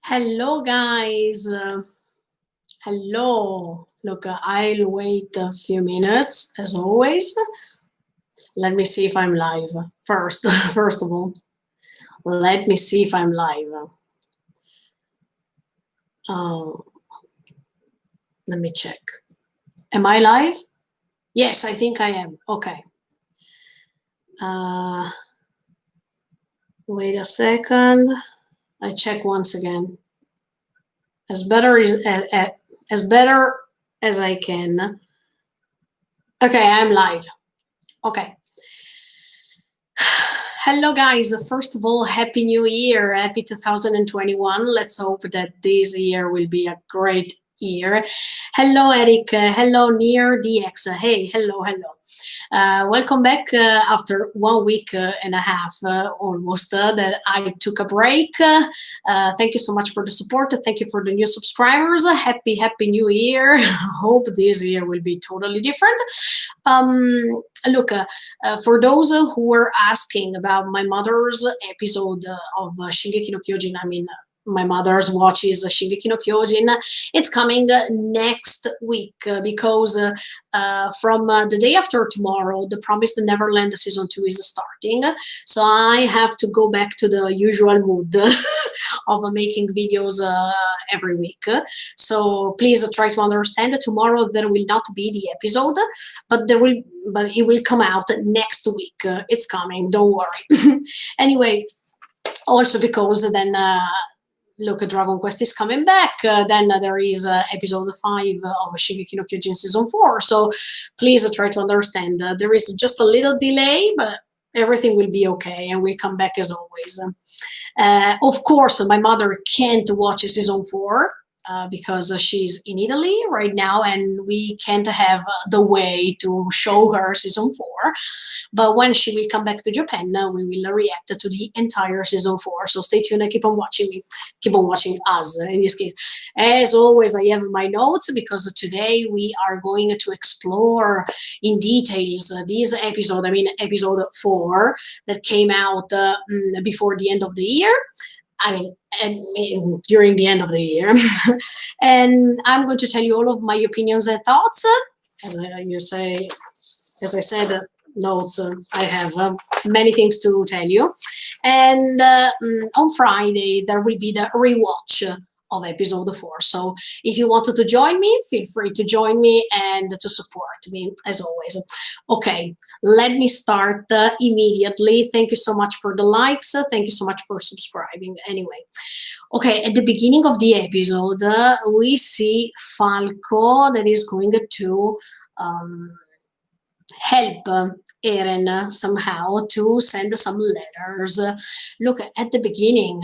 Hello, guys. Hello. Look, I'll wait a few minutes as always. Let me see if I'm live first. First of all, let me see if I'm live. Uh, Let me check. Am I live? Yes, I think I am. Okay. Uh, Wait a second. I check once again. As better as I can. Okay, I'm live. Okay. Hello, guys. First of all, Happy New Year. Happy 2021. Let's hope that this year will be a great year. Hello, Eric. Hello, Near DX. Hey, hello. Welcome back after 1 week and a half almost that I took a break. Thank you so much for the support. Thank you for the new subscribers. Happy New Year. Hope this year will be totally different. Look, for those who were asking about my mother's episode of Shingeki no Kyojin, I mean, my mother's watches Shingeki no Kyojin. It's coming next week because from the day after tomorrow, The Promised Neverland season 2 is starting. So I have to go back to the usual mood of making videos every week. So please try to understand that tomorrow there will not be the episode, but it will come out next week. It's coming, don't worry. Anyway, also because then look, Dragon Quest is coming back. Then there is episode 5 of Shingeki no Kyojin season 4. So please try to understand. There is just a little delay, but everything will be okay and we'll come back as always. Of course, my mother can't watch season 4 because she's in Italy right now and we can't have the way to show her season 4. But when she will come back to Japan, we will react to the entire season 4. So stay tuned and keep on watching me, keep on watching us in this case. As always, I have my notes because today we are going to explore in details this episode, I mean, episode 4 that came out before the end of the year. During the end of the year. And I'm going to tell you all of my opinions and thoughts. As I said, notes, I have many things to tell you. And on Friday, there will be the rewatch of episode 4. So if you wanted to join me, feel free to join me and to support me as always. Okay, let me start immediately. Thank you so much for the likes. Thank you so much for subscribing. Anyway, okay, at the beginning of the episode, we see Falco that is going to help Eren somehow to send some letters. Look, at the beginning,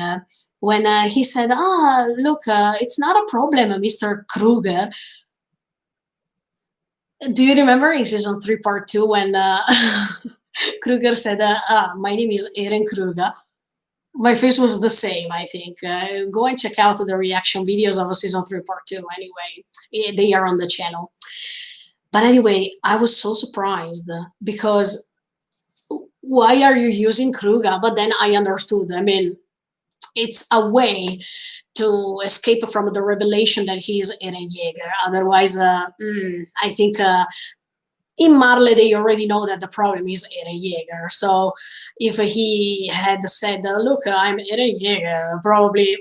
when he said, look, it's not a problem, Mr. Kruger. Do you remember in season 3, part 2, when Kruger said, my name is Eren Kruger? My face was the same, I think. Go and check out the reaction videos of season 3, part 2. Anyway, they are on the channel. But anyway, I was so surprised because why are you using Kruger? But then I understood. I mean, it's a way to escape from the revelation that he's Eren Yeager. Otherwise, I think in Marley, they already know that the problem is Eren Yeager. So if he had said, look, I'm Eren Yeager, probably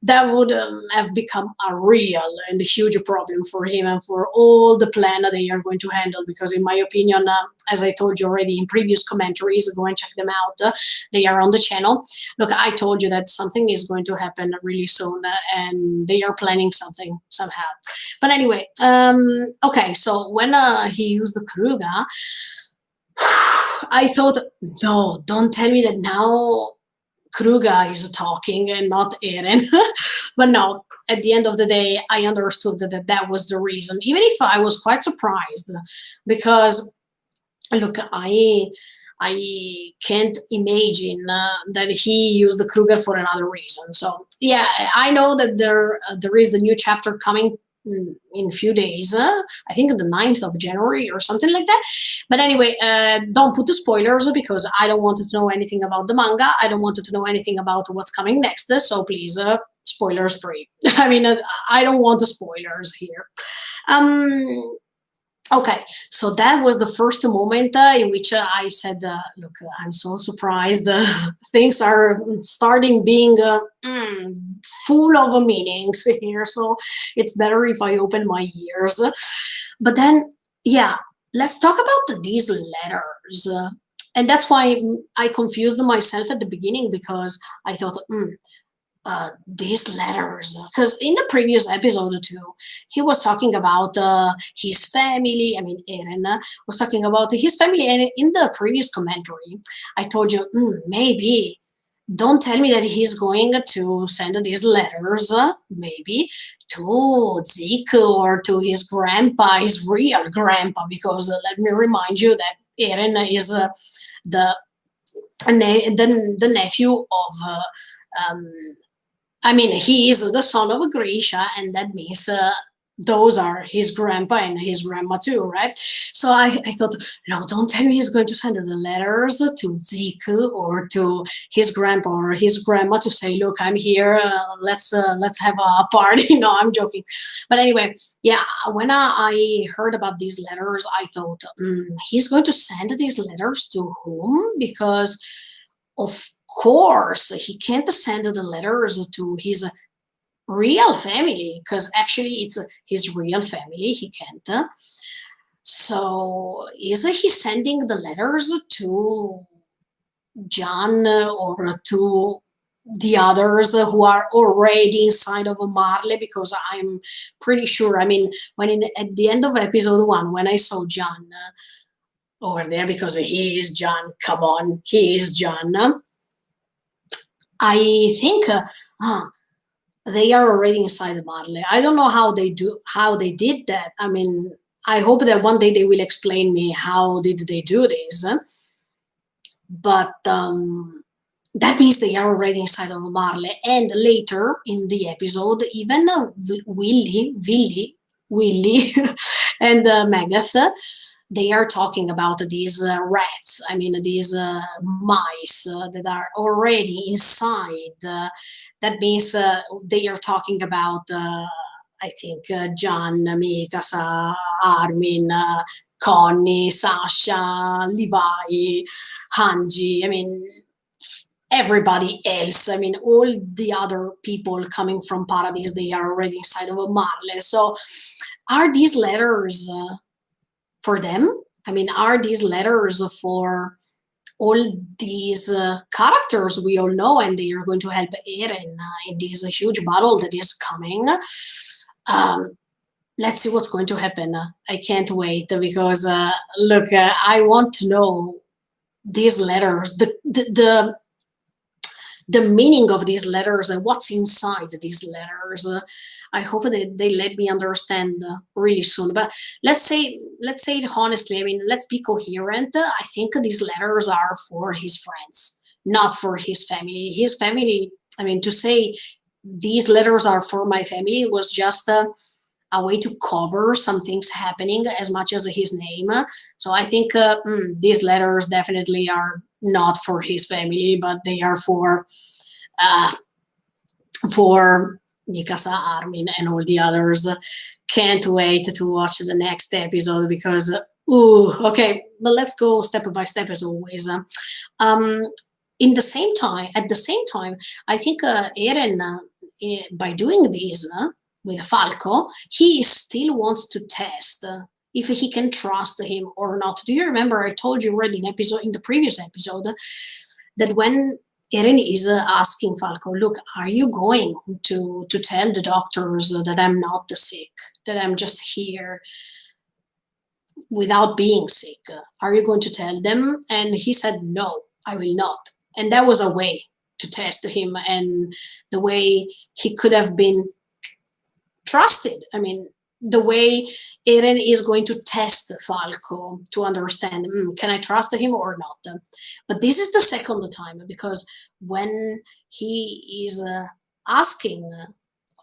that would have become a real and huge problem for him and for all the plan that they are going to handle. Because in my opinion, as I told you already in previous commentaries, go and check them out. They are on the channel. Look, I told you that something is going to happen really soon and they are planning something somehow. But anyway, okay, so when he used the Kruger, I thought, no, don't tell me that now Kruger is talking and not Eren. But no, at the end of the day, I understood that was the reason, even if I was quite surprised because, look, I can't imagine that he used the Kruger for another reason. So yeah, I know that there is the new chapter coming in a few days. I think the 9th of January or something like that. But anyway, don't put the spoilers because I don't want to know anything about the manga. I don't want to know anything about what's coming next. So please, spoilers free. I mean, I don't want the spoilers here. Um, Okay, so that was the first moment in which I said, "Look, I'm so surprised. Things are starting being full of meanings here. So it's better if I open my ears." But then, yeah, let's talk about these letters, and that's why I confused myself at the beginning because I thought, these letters, because in the previous episode too he was talking about his family. I mean, Eren was talking about his family, and in the previous commentary I told you, maybe don't tell me that he's going to send these letters, maybe to Zeke or to his grandpa, his real grandpa, because let me remind you that Eren is the the nephew of um, I mean, he is the son of Grisha, and that means those are his grandpa and his grandma too, right? So I thought, no, don't tell me he's going to send the letters to Zeke or to his grandpa or his grandma to say, look, I'm here. Let's have a party. No, I'm joking. But anyway, yeah, when I heard about these letters, I thought, he's going to send these letters to whom? Because of course he can't send the letters to his real family because actually it's his real family. He can't. So is he sending the letters to John or to the others who are already inside of Marley? Because I'm pretty sure. I mean, at the end of episode one, when I saw John over there, because he is John. Come on, he is John. I think they are already inside the Marley. I don't know how they did that. I mean, I hope that one day they will explain me how did they do this. But that means they are already inside of Marley. And later in the episode, even Willy, and Megath, they are talking about these rats. I mean, these mice that are already inside. That means they are talking about, I think, John, Mikasa, Armin, Connie, Sasha, Levi, Hanji. I mean, everybody else. I mean, all the other people coming from Paradise, they are already inside of a Marley. So, are these letters for them? I mean, are these letters for all these characters we all know, and they are going to help Eren in this huge battle that is coming? Um, let's see what's going to happen. I can't wait because look, I want to know these letters, the meaning of these letters and what's inside these letters. I hope that they let me understand really soon. But let's say it honestly. I mean, let's be coherent. I think these letters are for his friends, not for his family. His family. I mean, to say these letters are for my family was just a way to cover some things happening as much as his name. So I think these letters definitely are not for his family, but they are uh, for Mikasa, Armin, and all the others. Can't wait to watch the next episode because, ooh, okay, but let's go step by step as always. Um, at the same time, I think Eren, by doing this with Falco, he still wants to test if he can trust him or not. Do you remember I told you already in the previous episode that when Eren is asking Falco, look, are you going to tell the doctors that I'm not sick, that I'm just here without being sick? Are you going to tell them? And he said, no, I will not. And that was a way to test him and the way he could have been trusted. I mean, the way Eren is going to test Falco to understand, can I trust him or not? But this is the second time because when he is asking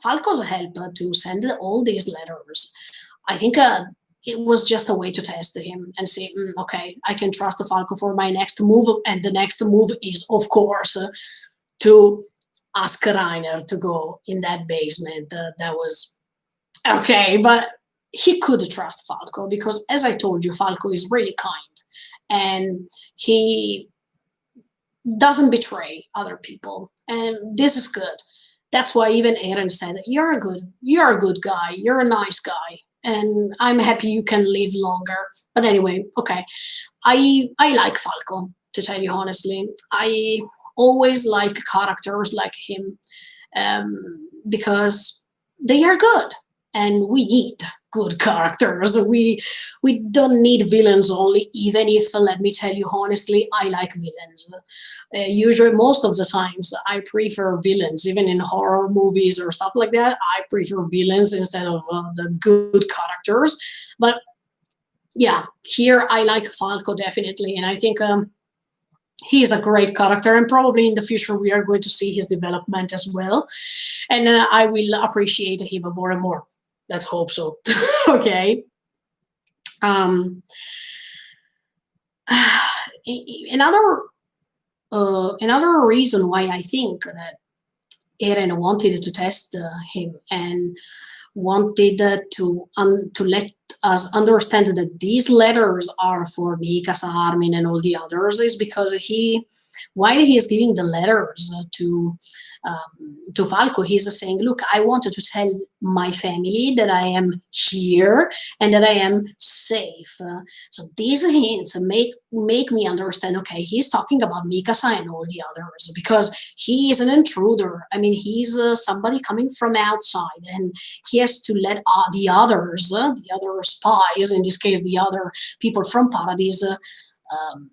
Falco's help to send all these letters, I think it was just a way to test him and say, okay, I can trust Falco for my next move. And the next move is, of course, to ask Rainer to go in that basement. That was okay, but he could trust Falco because, as I told you, Falco is really kind and he doesn't betray other people, and this is good. That's why even Aaron said, you're a good guy, you're a nice guy, and I'm happy you can live longer. But anyway, okay, I like Falco, to tell you honestly. I always like characters like him, um, because they are good, and we need good characters. We don't need villains only. Even if, let me tell you honestly, I like villains. Usually, most of the times, I prefer villains. Even in horror movies or stuff like that, I prefer villains instead of the good characters. But yeah, here I like Falco definitely, and I think. He is a great character, and probably in the future we are going to see his development as well, and I will appreciate him more and more. Let's hope so. Okay. Um, another another reason why I think that Eren wanted to test him and wanted to let us understand that these letters are for Mikasa, Armin, and all the others is because while he is giving the letters to Falco, he's saying, "Look, I wanted to tell my family that I am here and that I am safe." So these hints make me understand. Okay, he's talking about Mikasa and all the others because he is an intruder. I mean, he's somebody coming from outside, and he has to let the other spies, in this case, the other people from Paradise, um,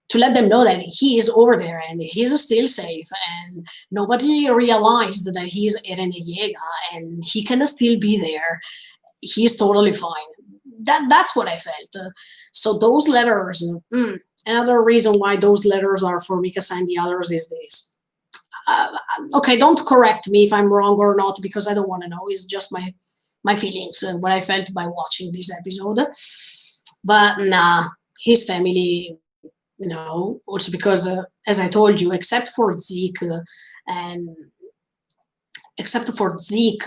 to let them know that he is over there and he's still safe, and nobody realized that he's Eren Yeager and he can still be there. He's totally fine. That's what I felt. So those letters. Another reason why those letters are for Mikasa and the others is this. Uh, okay, don't correct me if I'm wrong or not because I don't want to know. It's just my feelings, what I felt by watching this episode. But nah, his family, also because, as I told you, and except for Zeke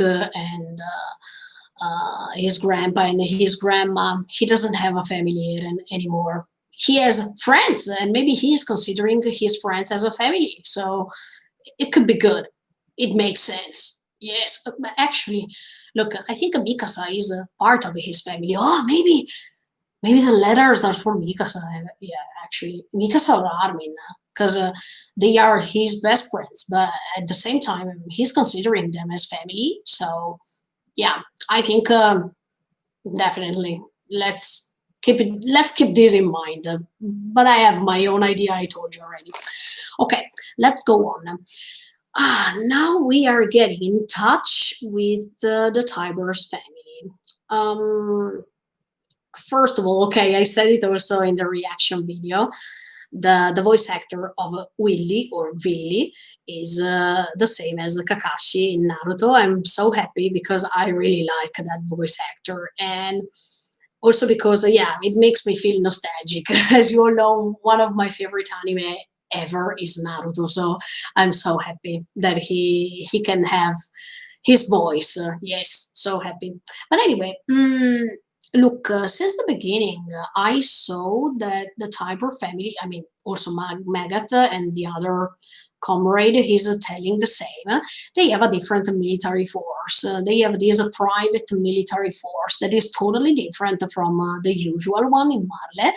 and his grandpa and his grandma, he doesn't have a family anymore. He has friends, and maybe he is considering his friends as a family. So it could be good. It makes sense. Yes, but actually, look, I think Mikasa is a part of his family. Oh, maybe the letters are for Mikasa. Yeah, actually, Mikasa or Armin, because they are his best friends. But at the same time, he's considering them as family. So yeah, I think definitely let's keep this in mind. But I have my own idea. I told you already. Okay, let's go on. Now we are getting in touch with the Tiber's family. Um, First of all, okay, I said it also in the reaction video. The voice actor of Willy or Villy is the same as Kakashi in Naruto. I'm so happy because I really like that voice actor, and also because it makes me feel nostalgic. As you all know, one of my favorite anime ever is Naruto, so I'm so happy that he can have his voice. Yes, so happy. But anyway, look, since the beginning, I saw that the Tiber family, I mean, also Magath and the other comrade, he's telling the same. They have a different military force. They have this private military force that is totally different from the usual one in Marle.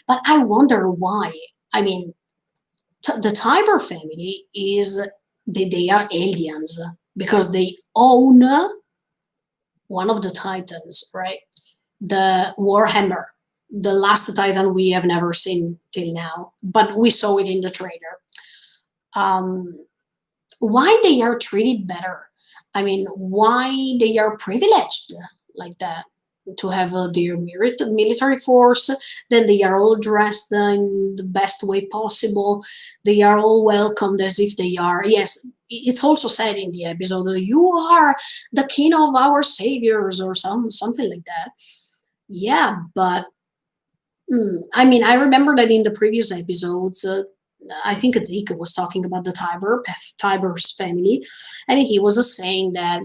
But I wonder why. I mean, the Tiber family they are aliens because they own one of the titans, right? The Warhammer, the last titan we have never seen till now, but we saw it in the trailer. Um, why they are treated better? I mean, why they are privileged like that? to have their military force. Then they are all dressed in the best way possible. They are all welcomed as if they are, yes, it's also said in the episode, you are the king of our saviors, or something like that. Yeah, but I mean, I remember that in the previous episodes, I think Zeke was talking about the Tiber's family, and he was saying that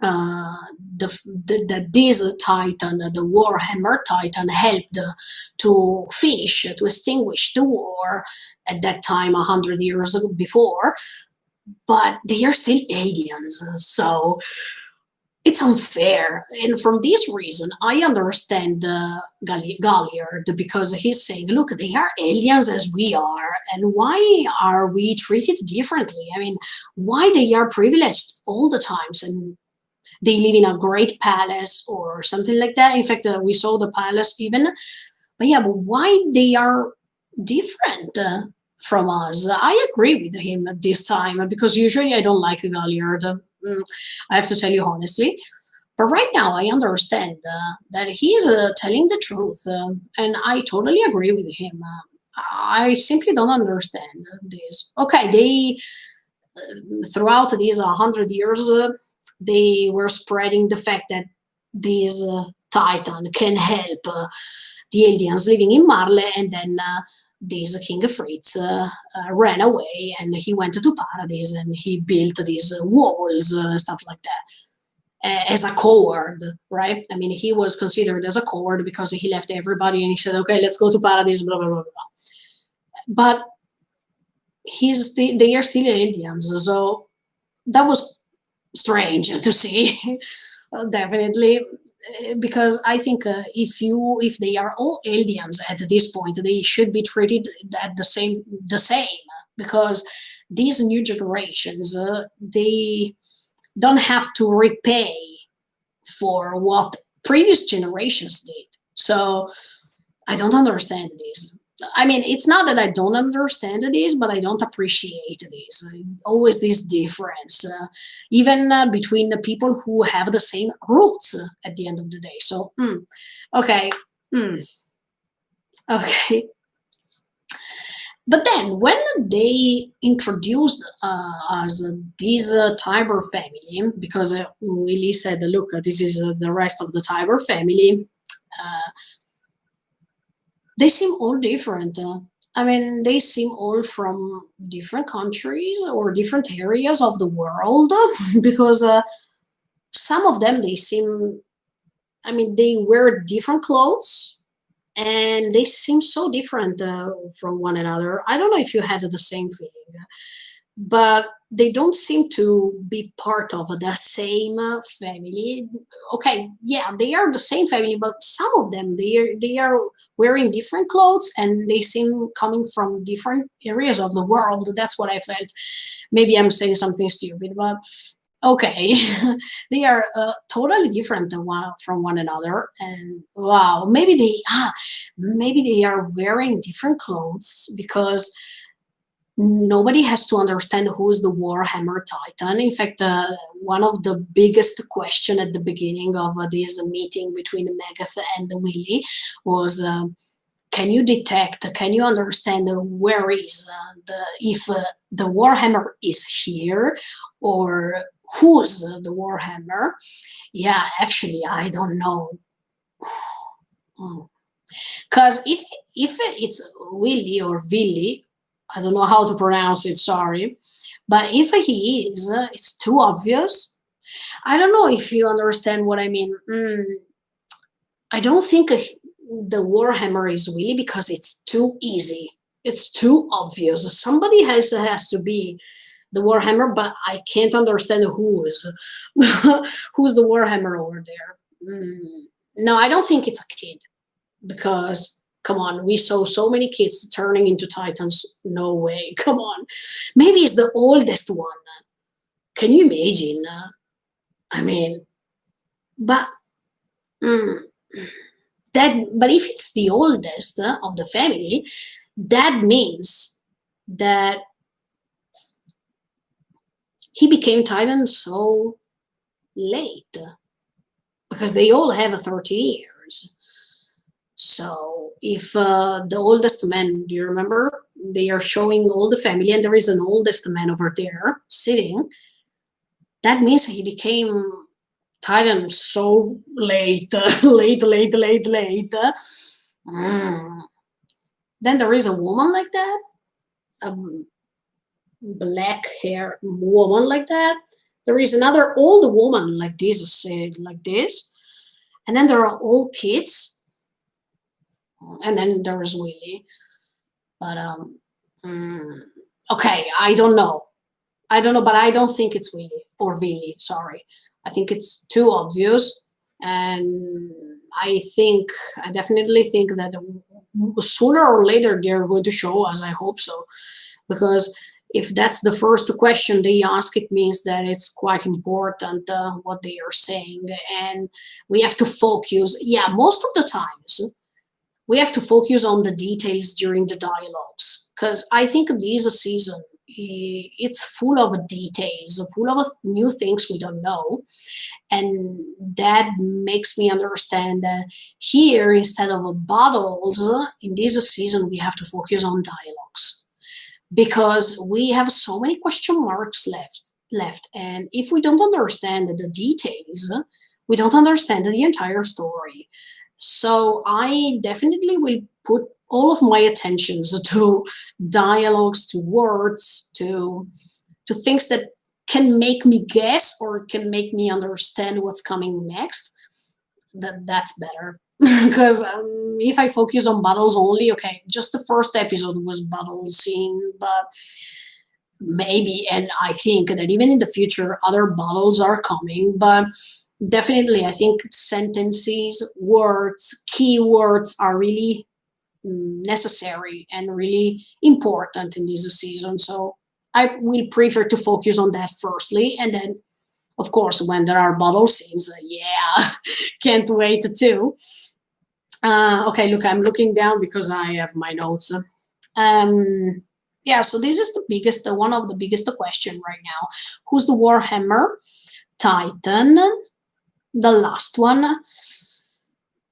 uh, that this Titan, the Warhammer Titan, helped to finish, to extinguish the war at that time, 100 years before. But they are still aliens, so it's unfair. And from this reason, I understand Galliard, because he's saying, look, they are aliens as we are, and why are we treated differently? I mean, why they are privileged all the times, and they live in a great palace or something like that. In fact, we saw the palace even. But yeah, but why they are different from us? I agree with him at this time, because usually I don't like Galliard. I have to tell you honestly. But right now, I understand that he's telling the truth, and I totally agree with him. I simply don't understand this. Okay, they throughout these 100 years, they were spreading the fact that this Titan can help the aliens living in Marley, and then this King Fritz ran away, and he went to Paradise, and he built these walls, stuff like that, as a coward, right? I mean, he was considered as a coward because he left everybody and he said, okay, let's go to Paradise, blah, blah, blah, blah. But they are still aliens, so that was strange to see. Definitely. Because I think if they are all aliens at this point, they should be treated at the same, because these new generations, they don't have to repay for what previous generations did. So I don't understand this. I mean, it's not that I don't understand this, but I don't appreciate this. Always this difference, even between the people who have the same roots at the end of the day. So, okay, mm, okay. But then when they introduced us this Tiber family, because Willie said, look, this is the rest of the Tiber family, uh, they seem all different. I mean, they seem all from different countries or different areas of the world, because some of them, they seem, I mean, they wear different clothes, and they seem so different from one another. I don't know if you had the same feeling, but they don't seem to be part of the same family. Okay, yeah, they are the same family, but some of them, they are wearing different clothes, and they seem coming from different areas of the world. That's what I felt. Maybe I'm saying something stupid, but okay. They are totally different from one another, and wow, maybe they are wearing different clothes because nobody has to understand who is the Warhammer Titan. In fact, one of the biggest question at the beginning of this meeting between Megath and Willy was, can you detect, can you understand where is if the Warhammer is here, or who's the Warhammer? Yeah, actually, I don't know. Because if it's Willy or Villy, I don't know how to pronounce it, sorry. But if he is, it's too obvious. I don't know if you understand what I mean. I don't think the Warhammer is Willy, because it's too easy. It's too obvious. Somebody has to be the Warhammer, but I can't understand who is who's the Warhammer over there. No, I don't think it's a kid, because come on, we saw so many kids turning into Titans. No way. Come on. Maybe it's the oldest one. Can you imagine? I mean, but mm, but if it's the oldest of the family, that means that he became Titan so late. because they all have 13 years. So if the oldest man, do you remember? They are showing all the family, and there is an oldest man over there sitting. That means he became Titan so late, late. Mm. Then there is a woman like that, a black hair woman like that. There is another old woman like this, like this, and then there are old kids, and then there is Willie. But mm, okay, I don't know, but I don't think it's Willie or Willie. Sorry, I think it's too obvious, and I definitely think that sooner or later they're going to show us. I hope so, because if that's the first question they ask, it means that it's quite important what they are saying, and we have to focus. Yeah, most of the times we have to focus on the details during the dialogues, because I think this season it's full of details, full of new things we don't know, and that makes me understand that here, instead of battles in this season, we have to focus on dialogues, because we have so many question marks left, and if we don't understand the details, we don't understand the entire story. So I definitely will put all of my attentions to dialogues, to words, to things that can make me guess or can make me understand what's coming next. That's better. Because if I focus on battles only, okay, just the first episode was battle scene, but maybe, and I think that even in the future other battles are coming, but definitely I think sentences, words, keywords are really necessary and really important in this season. So I will prefer to focus on that firstly, and then of course when there are battle scenes, yeah, can't wait too. Okay, look, I'm looking down because I have my notes. Um, yeah, so this is the biggest, one of the biggest question right now. Who's the Warhammer Titan? The last one.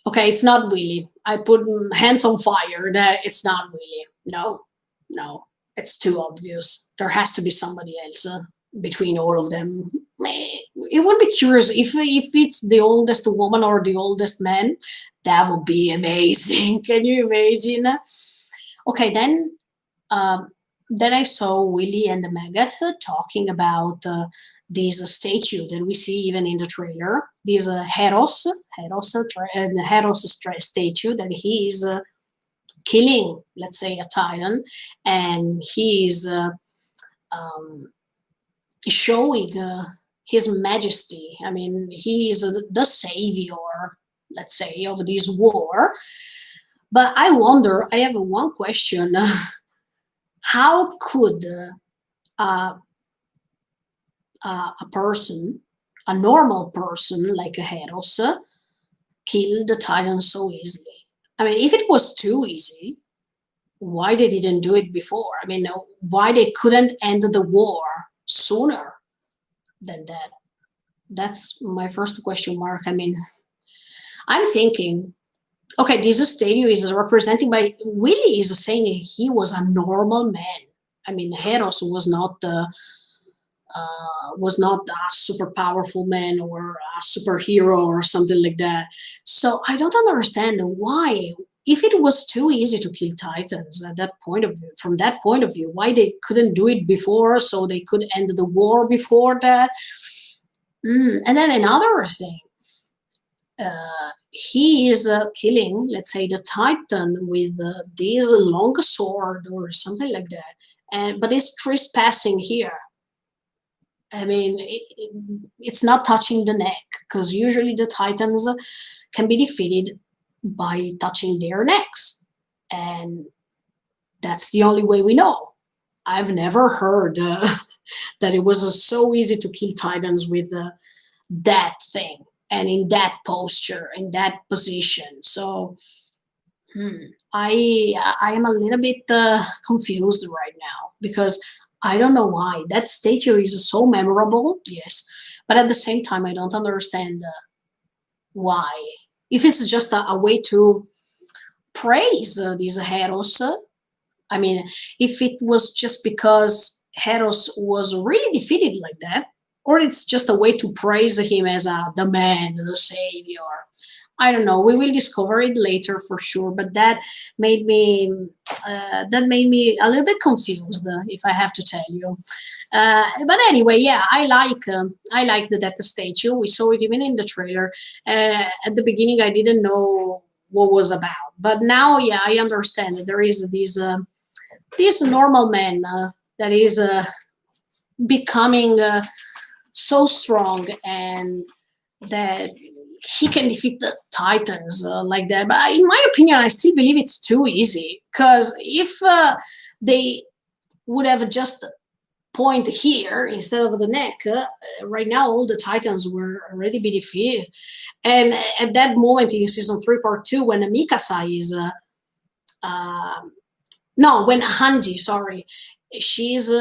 Okay, it's not Willy. I put hands on fire that it's not Willy. No, no, it's too obvious. There has to be somebody else between all of them. It would be curious if it's the oldest woman or the oldest man. That would be amazing. Can you imagine? Okay, um, then I saw Willie and the Megath talking about this statue that we see even in the trailer. This statue that he is killing, let's say, a Titan, and he is um, showing his majesty. I mean, he is the savior, let's say, of this war. But I wonder, I have one question. How could a person, a normal person like a Heros, kill the Titan so easily? I mean, if it was too easy, why they didn't do it before? I mean, why they couldn't end the war sooner than that? That's my first question mark. I mean, I'm thinking, okay, this statue is represented by Willie is saying he was a normal man. I mean, Heros was not a super powerful man or a superhero or something like that. So I don't understand why, if it was too easy to kill Titans at that point of view, from that point of view, why they couldn't do it before so they could end the war before that. And then another thing, he is killing, let's say, the Titan with this long sword or something like that, and but it's trespassing here. I mean, it's not touching the neck, because usually the Titans can be defeated by touching their necks, and that's the only way we know. I've never heard that it was so easy to kill Titans with that thing and in that posture, in that position. So I am a little bit confused right now, because I don't know why that statue is so memorable. Yes, but at the same time, I don't understand Why? If it's just a way to praise these heroes, I mean, if it was just because Heros was really defeated like that, or it's just a way to praise him as the man, the savior. I don't know. We will discover it later for sure. But made me that made me a little bit confused, if I have to tell you. But anyway, yeah, I like the Death statue. We saw it even in the trailer. At the beginning, I didn't know what was about, but now, yeah, I understand. There is this normal man that is becoming so strong, and that he can defeat the titans like that. But in my opinion, I still believe it's too easy, because if they would have just point here instead of the neck, right now all the titans were already be defeated. And at that moment in season 3 part 2, when Mikasa is uh, no, when Hanji, sorry, she's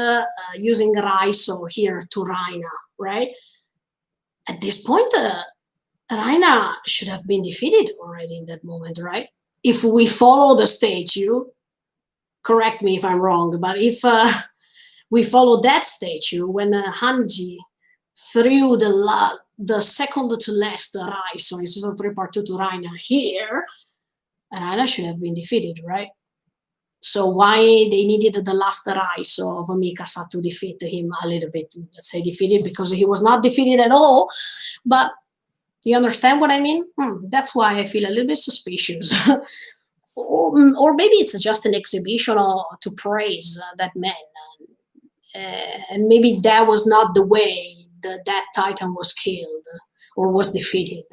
using Raiso here to Raina, right? At this point, Raina should have been defeated already in that moment, right? If we follow the statue, correct me if I'm wrong, but if we follow that statue, when Hanji threw the second to last Raiso in season 3 part 2 to Raina here, Raina should have been defeated, right? So why they needed the last rise of Mikasa to defeat him a little bit? Let's say defeated, because he was not defeated at all. But you understand what I mean? That's why I feel a little bit suspicious. Or maybe it's just an exhibition to praise that man. And maybe that was not the way that Titan was killed or was defeated.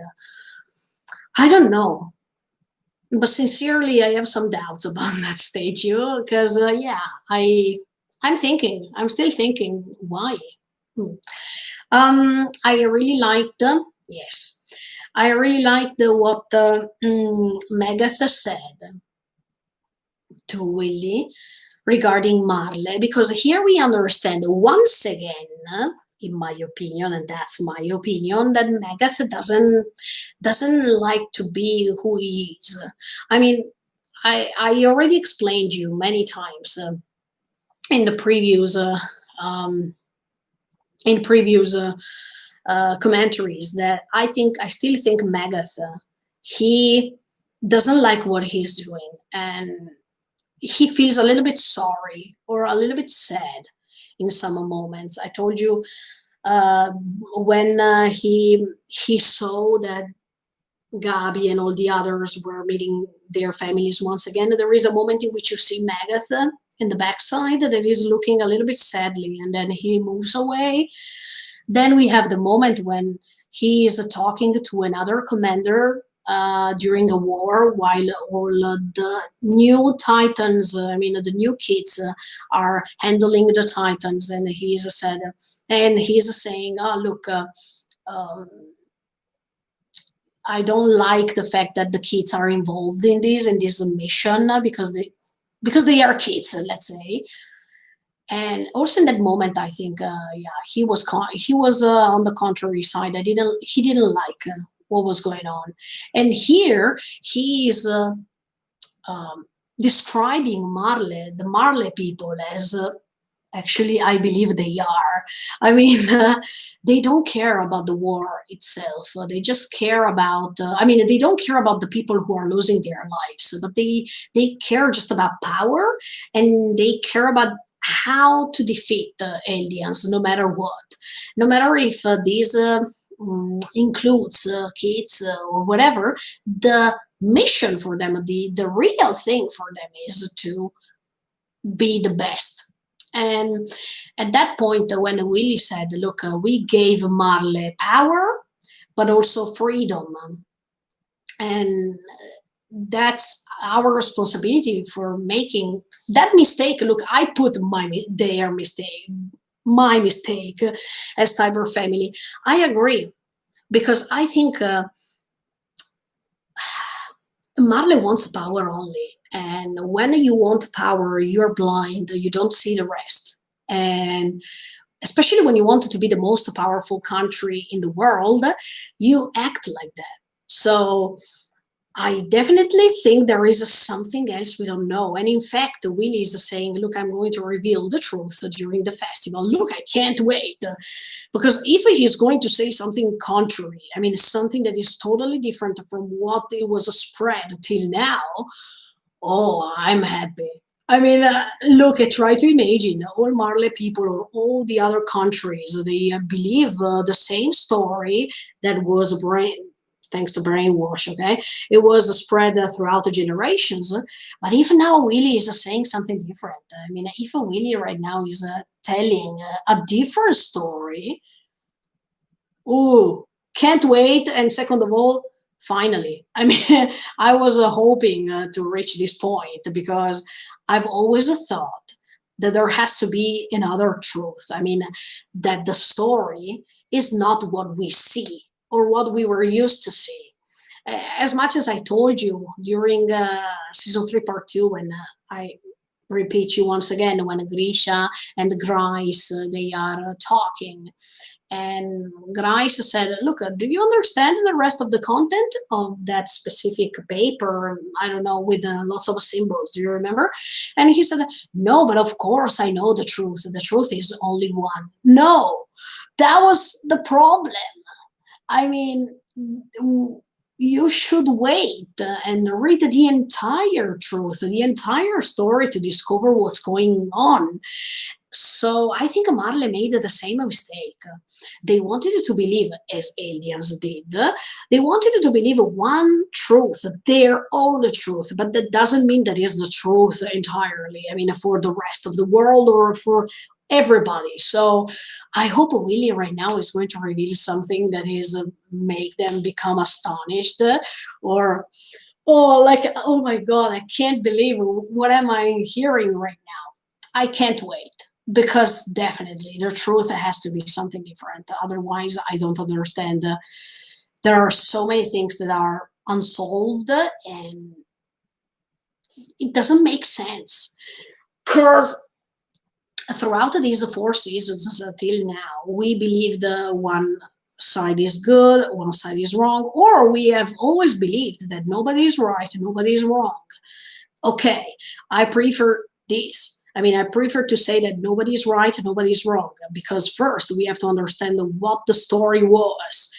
I don't know. But sincerely, I have some doubts about that statue, because yeah, I'm still thinking why. Hmm. I really liked yes, I really liked what Megath said to Willie regarding Marley, because here we understand once again, in my opinion, and that's my opinion, that Megath doesn't like to be who he is. I mean, I already explained you many times in the previous um, in previous commentaries that I still think Megath he doesn't like what he's doing, and he feels a little bit sorry or a little bit sad in some moments. I told you uh, when he saw that Gabi and all the others were meeting their families once again. There is a moment in which you see Magatha in the backside that is looking a little bit sadly, and then he moves away. Then we have the moment when he is talking to another commander during a war, while all the new Titans, I mean the new kids, are handling the Titans, and he's saying, "Oh, look." Um, I don't like the fact that the kids are involved in this mission, because they are kids, let's say. And also in that moment, I think, yeah, he was on the contrary side. I didn't He didn't like what was going on, and here he is um, describing the Marley people as actually, I believe they are. I mean, they don't care about the war itself. They just care about. I mean, they don't care about the people who are losing their lives, but they care just about power, and they care about how to defeat the aliens, no matter what, no matter if these includes kids or whatever. The mission for them, the real thing for them, is to be the best. And at that point, when Willie said, "Look, we gave Marley power, but also freedom, and that's our responsibility for making that mistake." Look, I put my mistake as Tiber family. I agree, because I think Marley wants power only. And when you want power, you're blind, you don't see the rest. And especially when you want to be the most powerful country in the world, you act like that. So I definitely think there is something else we don't know. And in fact, Willie is saying, look, I'm going to reveal the truth during the festival. Look, I can't wait. Because if he's going to say something contrary, I mean, something that is totally different from what it was spread till now, oh, I'm happy. I mean, look, I try to imagine all Marley people or all the other countries, they believe the same story that was thanks to brainwash, okay? It was spread throughout the generations. But if now Willie is saying something different, I mean, if Willie right now is telling a different story, ooh, can't wait. And second of all, finally. I mean, I was hoping to reach this point because I've always thought that there has to be another truth. I mean, that the story is not what we see or what we were used to see. As much as I told you during season 3, part 2, when I repeat you once again, when Grisha and Grice they are talking, and Grice said, look, do you understand the rest of the content of that specific paper? I don't know, with lots of symbols. Do you remember? And he said, no, but of course I know the truth. The truth is only one. No, that was the problem. I mean, you should wait and read the entire truth, the entire story to discover what's going on. So I think Marley made the same mistake. They wanted you to believe, as aliens did, they wanted you to believe one truth, their own truth, but that doesn't mean that is the truth entirely. I mean, for the rest of the world or for everybody. So I hope Willie right now is going to reveal something that is make them become astonished or oh, like, oh my god, I can't believe what am I hearing right now. I can't wait because definitely the truth has to be something different. Otherwise, I don't understand. There are so many things that are unsolved and it doesn't make sense. Because throughout these 4 seasons until now, we believe the one side is good, one side is wrong, or we have always believed that nobody is right and nobody is wrong. Okay, I prefer this. I mean, I prefer to say that nobody's right and nobody's wrong because first we have to understand what the story was.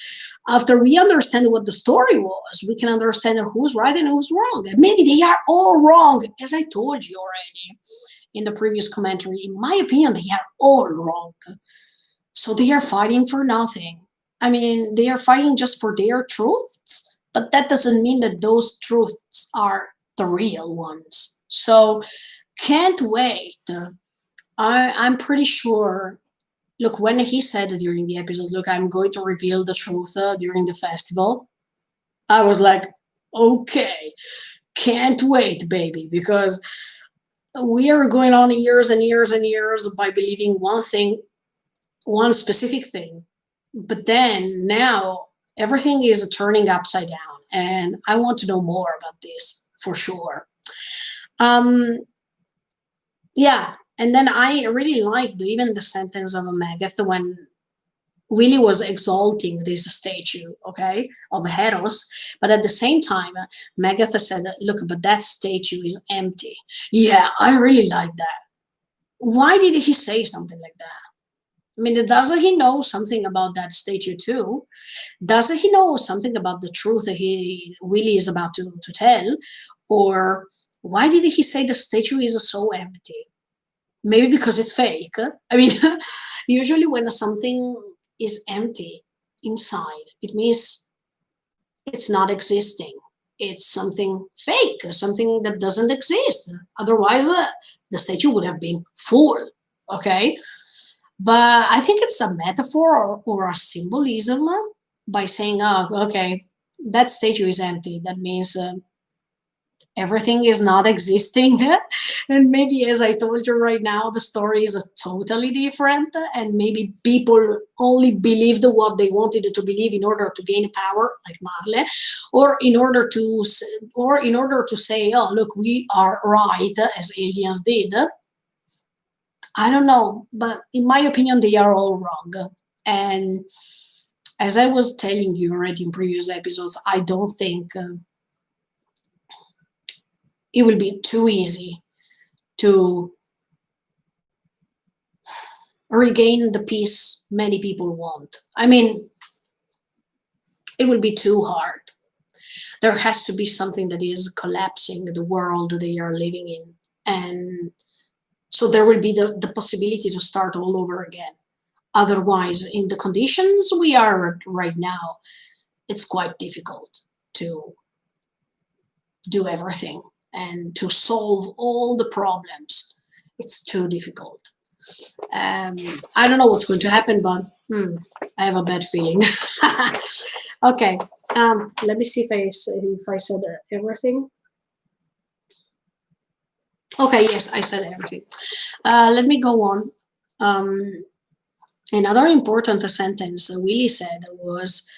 After we understand what the story was, we can understand who's right and who's wrong. And maybe they are all wrong, as I told you already in the previous commentary. In my opinion, they are all wrong. So they are fighting for nothing. I mean, they are fighting just for their truths, but that doesn't mean that those truths are the real ones. So can't wait. I'm pretty sure. Look, when he said during the episode, look, I'm going to reveal the truth during the festival, I was like, okay, can't wait, baby, because we are going on years and years and years by believing one thing, one specific thing. But then now everything is turning upside down, and I want to know more about this for sure. Um, yeah, and then I really liked even the sentence of Megath when Willie was exalting this statue, okay, of Heros, but at the same time, Megath said, "Look, but that statue is empty." Yeah, I really like that. Why did he say something like that? I mean, doesn't he know something about that statue too? Doesn't he know something about the truth that he really is about to tell? Or why did he say the statue is so empty? Maybe because it's fake. I mean, usually when something is empty inside, it means it's not existing. It's something fake, something that doesn't exist. Otherwise, the statue would have been full. Okay, but I think it's a metaphor or a symbolism by saying, oh, okay, that statue is empty. That means everything is not existing. And maybe, as I told you right now, the story is totally different. And maybe people only believed what they wanted to believe in order to gain power, like Marley, or in order to say, oh, look, we are right, as aliens did. I don't know, but in my opinion, they are all wrong. And As I was telling you already in previous episodes, I don't think it will be too easy to regain the peace many people want. I mean, it will be too hard. There has to be something that is collapsing the world they are living in. And so there will be the possibility to start all over again. Otherwise, in the conditions we are right now, it's quite difficult to do everything and to solve all the problems. It's too difficult. Um, I don't know what's going to happen, but I have a bad feeling. Okay, let me see if I said everything. Okay, yes, I said everything. Let me go on. Um, Another important sentence Willie said was,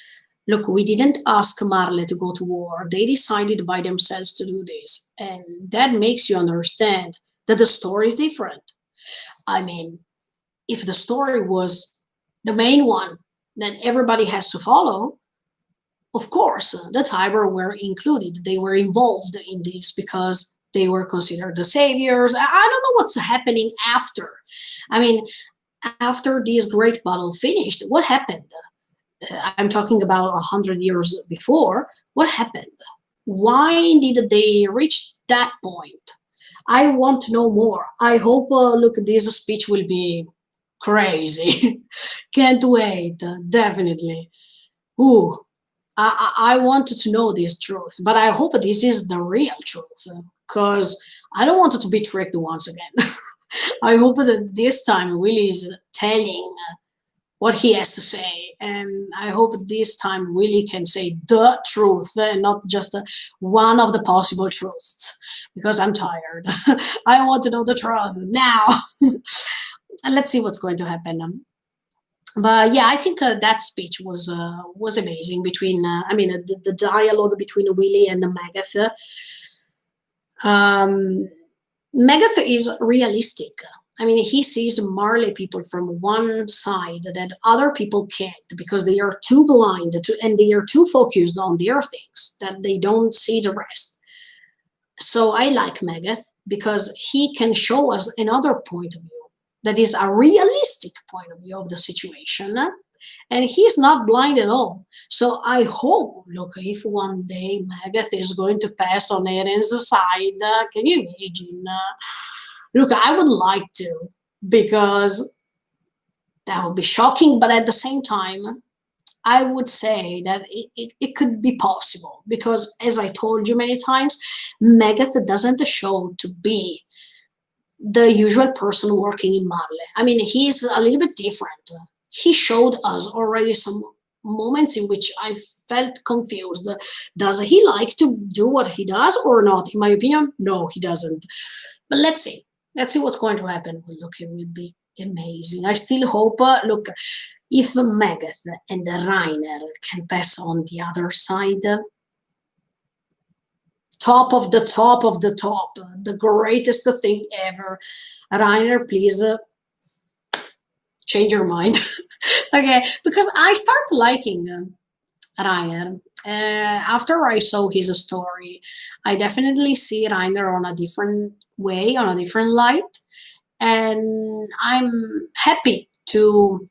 "Look, we didn't ask Marley to go to war. They decided by themselves to do this, and that makes you understand that the story is different. I mean, if the story was the main one that everybody has to follow, of course, the Tiber were included. They were involved in this because they were considered the saviors. I don't know what's happening after. I mean, after this great battle finished, what happened? I'm talking about 100 years before. What happened? Why did they reach that point? I want to know more. I hope, look, this speech will be crazy. Can't wait, definitely. Ooh, I wanted to know this truth, but I hope this is the real truth because I don't want it to be tricked once again. I hope that this time Willie is telling what he has to say, and I hope this time Willie can say the truth and not just one of the possible truths because I'm tired. I want to know the truth now. And let's see what's going to happen. But yeah, I think that speech was amazing. Between I mean, the dialogue between Willie and Megath. Um, Megath is realistic. I mean, he sees Marley people from one side that other people can't because they are too blind to, and they are too focused on their things that they don't see the rest. So I like Megath because he can show us another point of view that is a realistic point of view of the situation. And he's not blind at all. So I hope, look, if one day Megath is going to pass on Eren's side, can you imagine? Look, I would like to, because that would be shocking, but at the same time, I would say that it could be possible because, as I told you many times, Megath doesn't show to be the usual person working in Marley. I mean, he's a little bit different. He showed us already some moments in which I felt confused. Does he like to do what he does or not? In my opinion, no, he doesn't. But let's see. Let's see what's going to happen. Well, look, it will be amazing. I still hope, look, if Megath and Reiner can pass on the other side, top of the top of the top, the greatest thing ever. Reiner, please change your mind. Okay, because I started liking Reiner. After I saw his story, I definitely see Reiner on a different way, on a different light, and I'm happy to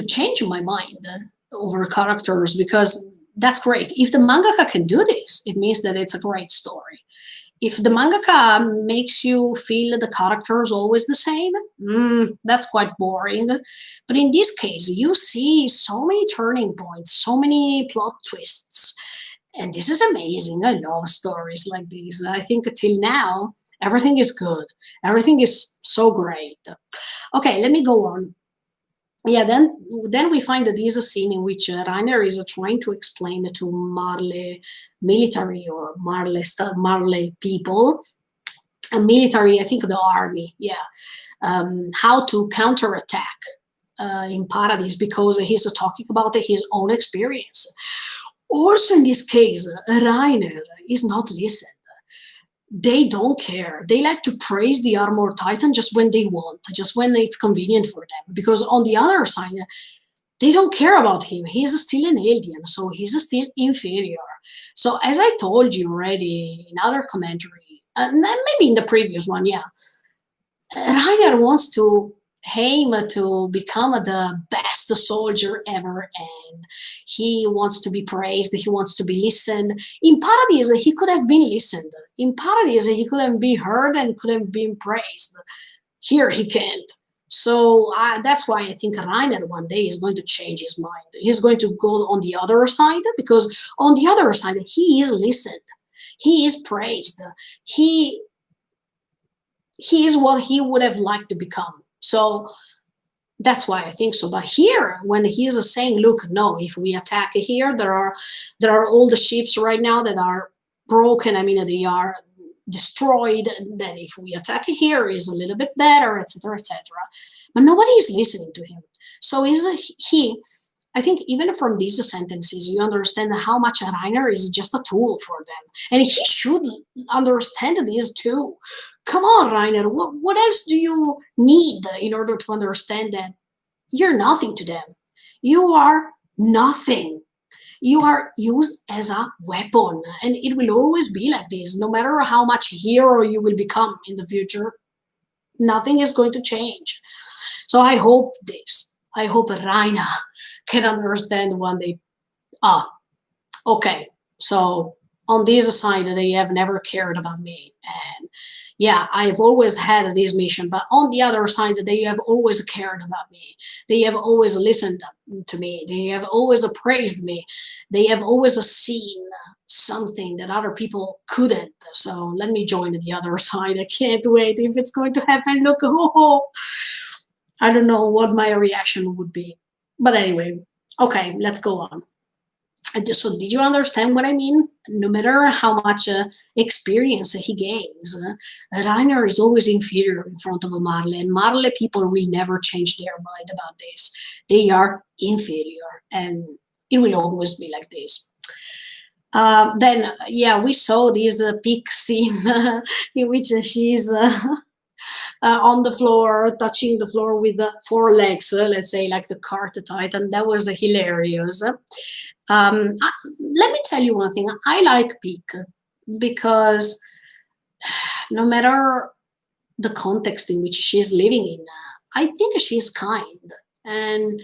change my mind over characters because that's great. If the mangaka can do this, it means that it's a great story. If the mangaka makes you feel the characters always the same, that's quite boring. But in this case, you see so many turning points, so many plot twists, and this is amazing. I love stories like these. I think until now, everything is good. Everything is so great. Okay, let me go on. Yeah, then we find that there's a scene in which Rainer is trying to explain to Marley military or Marley people, a military, I think the army, yeah, how to counterattack in Paradise because he's talking about his own experience. Also, in this case, Rainer is not listened. They don't care. They like to praise the Armor Titan just when they want, just when it's convenient for them. Because on the other side, They don't care about him. He's still an alien, so he's still inferior. So as I told you already in other commentary, and then maybe in the previous one, yeah, Reiner wants to aim to become the best soldier ever, and he wants to be praised. He wants to be listened. In Paradise, he could have been listened. In Paradise, he could have been heard and could have been praised. Here, he can't. So that's why I think Reiner one day is going to change his mind. He's going to go on the other side because on the other side, he is listened. He is praised. He he is what he would have liked to become. So that's why I think so. But here, when he's saying, "Look, no, if we attack here, there are all the ships right now that are broken. I mean, they are destroyed. Then if we attack here, is a little bit better, etc., etc." But nobody is listening to him. So is he? I think even from these sentences, you understand how much Reiner is just a tool for them. And he should understand this too. Come on, Reiner, what else do you need in order to understand that you're nothing to them? You are nothing. You are used as a weapon. And it will always be like this, no matter how much hero you will become in the future. Nothing is going to change. So I hope this. I hope Raina can understand one day. Ah, okay. So on this side, they have never cared about me, and yeah, I've always had this mission. But on the other side, they have always cared about me. They have always listened to me. They have always praised me. They have always seen something that other people couldn't. So let me join the other side. I can't wait if it's going to happen. Look, oh, I don't know what my reaction would be. But anyway, okay, let's go on. So, did you understand what I mean? No matter how much experience he gains, Reiner is always inferior in front of Marley, and Marley people will never change their mind about this. They are inferior, and it will always be like this. Then, yeah, we saw this peak scene in which she's on the floor, touching the floor with the four legs, let's say, like the cart titan. That was hilarious. Let me tell you one thing. I like Peak because no matter the context in which she's living in, I think she's kind. And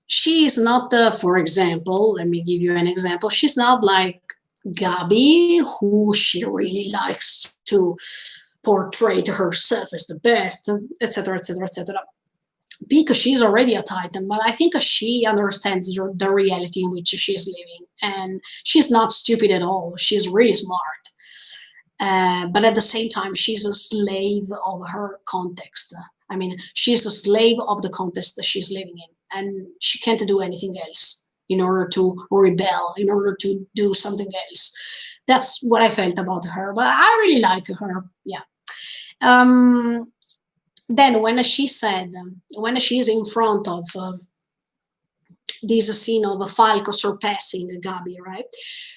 she is not, for example, let me give you an example. She's not like Gabi, who she really likes to portray to herself as the best, etc., etc., etc. Because she's already a titan, but I think she understands the reality in which she's living, and she's not stupid at all. She's really smart, but at the same time, she's a slave of her context. I mean, she's a slave of the context that she's living in, and she can't do anything else in order to rebel, in order to do something else. That's what I felt about her, but I really like her. Yeah. Um, then when she said, when she's in front of this scene of a Falco surpassing Gabi, right?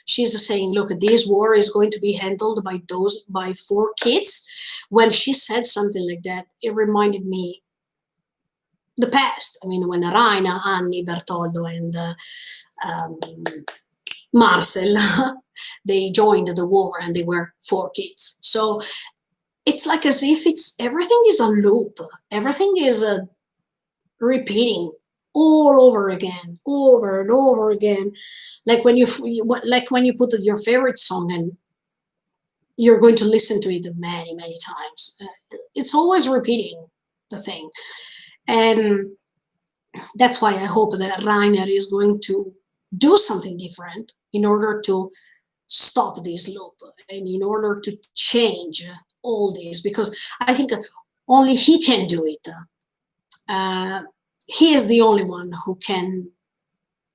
She's saying, "Look, this war is going to be handled by four kids." When she said something like that, it reminded me the past. I mean, when Raina, Annie, Bertoldo, and um, Marcel they joined the war, and they were four kids. So it's like as if it's everything is a loop. Everything is repeating all over again, over and over again. Like when like when you put your favorite song and you're going to listen to it many, many times. It's always repeating the thing, and that's why I hope that Rainer is going to do something different in order to stop this loop and in order to change all this, because I think only he can do it. Uh, he is the only one who can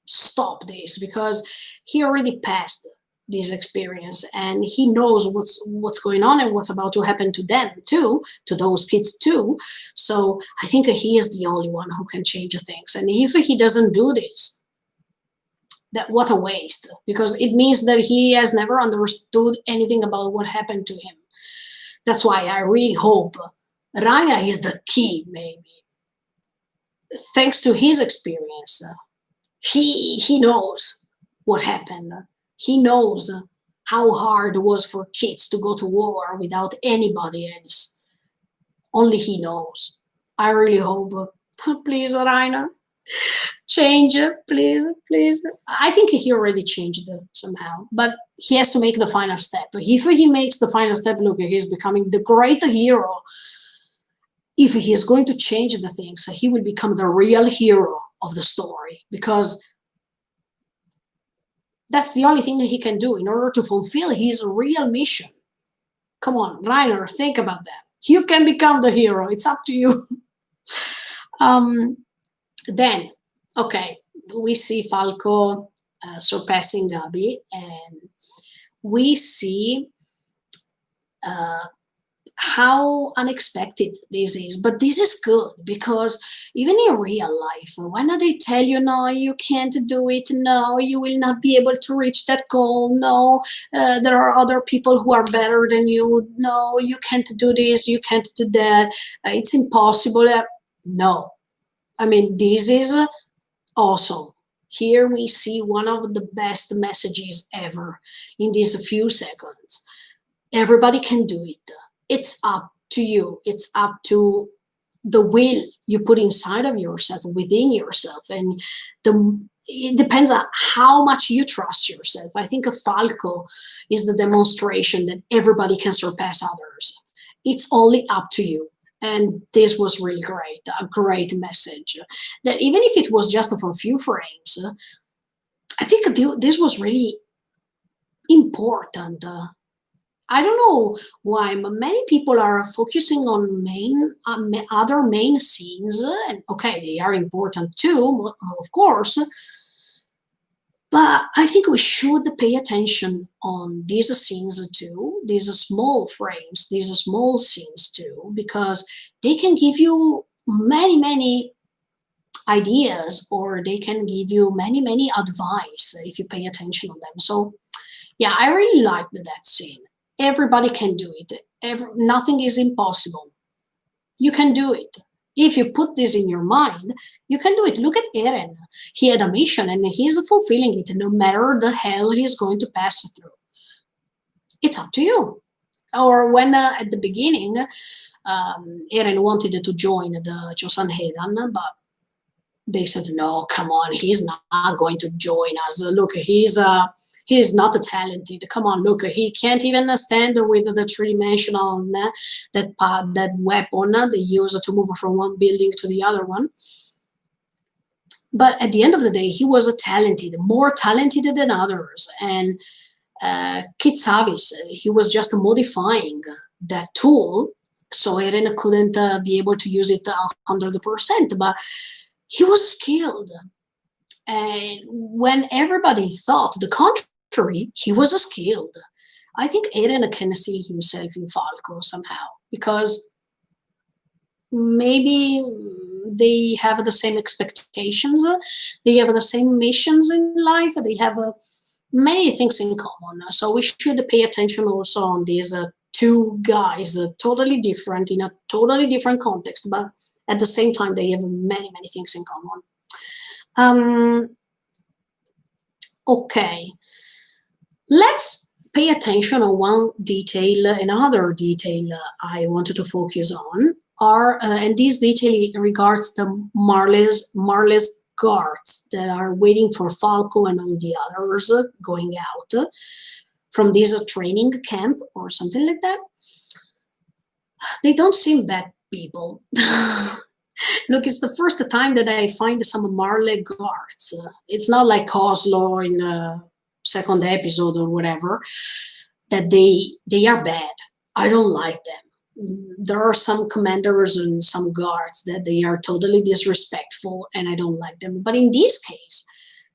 stop this because he already passed this experience and he knows what's going on and what's about to happen to them too, to those kids too. So I think he is the only one who can change things, and if he doesn't do this, that what a waste, because it means that he has never understood anything about what happened to him. That's why I really hope Raya is the key, maybe. thanks to his experience, he knows what happened. He knows how hard it was for kids to go to war without anybody else. Only he knows. I really hope. Please, Rainer, change it, please, please. I think he already changed it somehow, but he has to make the final step. If he makes the final step, look, he's becoming the great hero. If he is going to change the things, he will become the real hero of the story, because that's the only thing that he can do in order to fulfill his real mission. Come on, Reiner, think about that. You can become the hero. It's up to you. um, then, okay, we see Falco surpassing Gabi, and we see uh, how unexpected this is. But this is good, because even in real life, when they tell you, no, you can't do it, no, you will not be able to reach that goal, no, there are other people who are better than you, no, you can't do this, you can't do that, it's impossible. No, I mean, this is awesome. Here we see one of the best messages ever in these few seconds. Everybody can do it. It's up to you. It's up to the will you put inside of yourself, within yourself, and it depends on how much you trust yourself. I think a Falco is the demonstration that everybody can surpass others. It's only up to you. And this was really great, a great message. That even if it was just for a few frames, I think this was really important. I don't know why many people are focusing on other main scenes, and okay, they are important too, of course. But I think we should pay attention on these scenes too, these small frames, these small scenes too, because they can give you many ideas, or they can give you many advice if you pay attention on them. So yeah, I really liked that scene. Everybody can do it. Nothing is impossible. You can do it. If you put this in your mind, you can do it. Look at Eren. He had a mission and he's fulfilling it no matter the hell he's going to pass through. It's up to you. Or when at the beginning, Eren wanted to join the Chosan Heian, but they said, no, come on, he's not going to join us. Look, he's not talented. Come on, look, he can't even stand with the three-dimensional, that weapon they use to move from one building to the other one. But at the end of the day, he was talented, more talented than others. And Kid Savis, he was just modifying that tool, so Eren couldn't be able to use it 100%. But he was skilled. And when everybody thought the contrary, he was skilled. I think Eren can see himself in Falco somehow, because maybe they have the same expectations, they have the same missions in life, they have many things in common. So we should pay attention also on these two guys, totally different, in a totally different context, but at the same time they have many things in common. Okay, let's pay attention on one detail. Another detail I wanted to focus on and this detail regards the Marley's guards that are waiting for Falco and all the others going out from this training camp or something like that. They don't seem bad people. Look, it's the first time that I find some Marley guards. It's not like Oslo in the second episode or whatever, that they are bad. I don't like them. There are some commanders and some guards that they are totally disrespectful, and I don't like them. But in this case,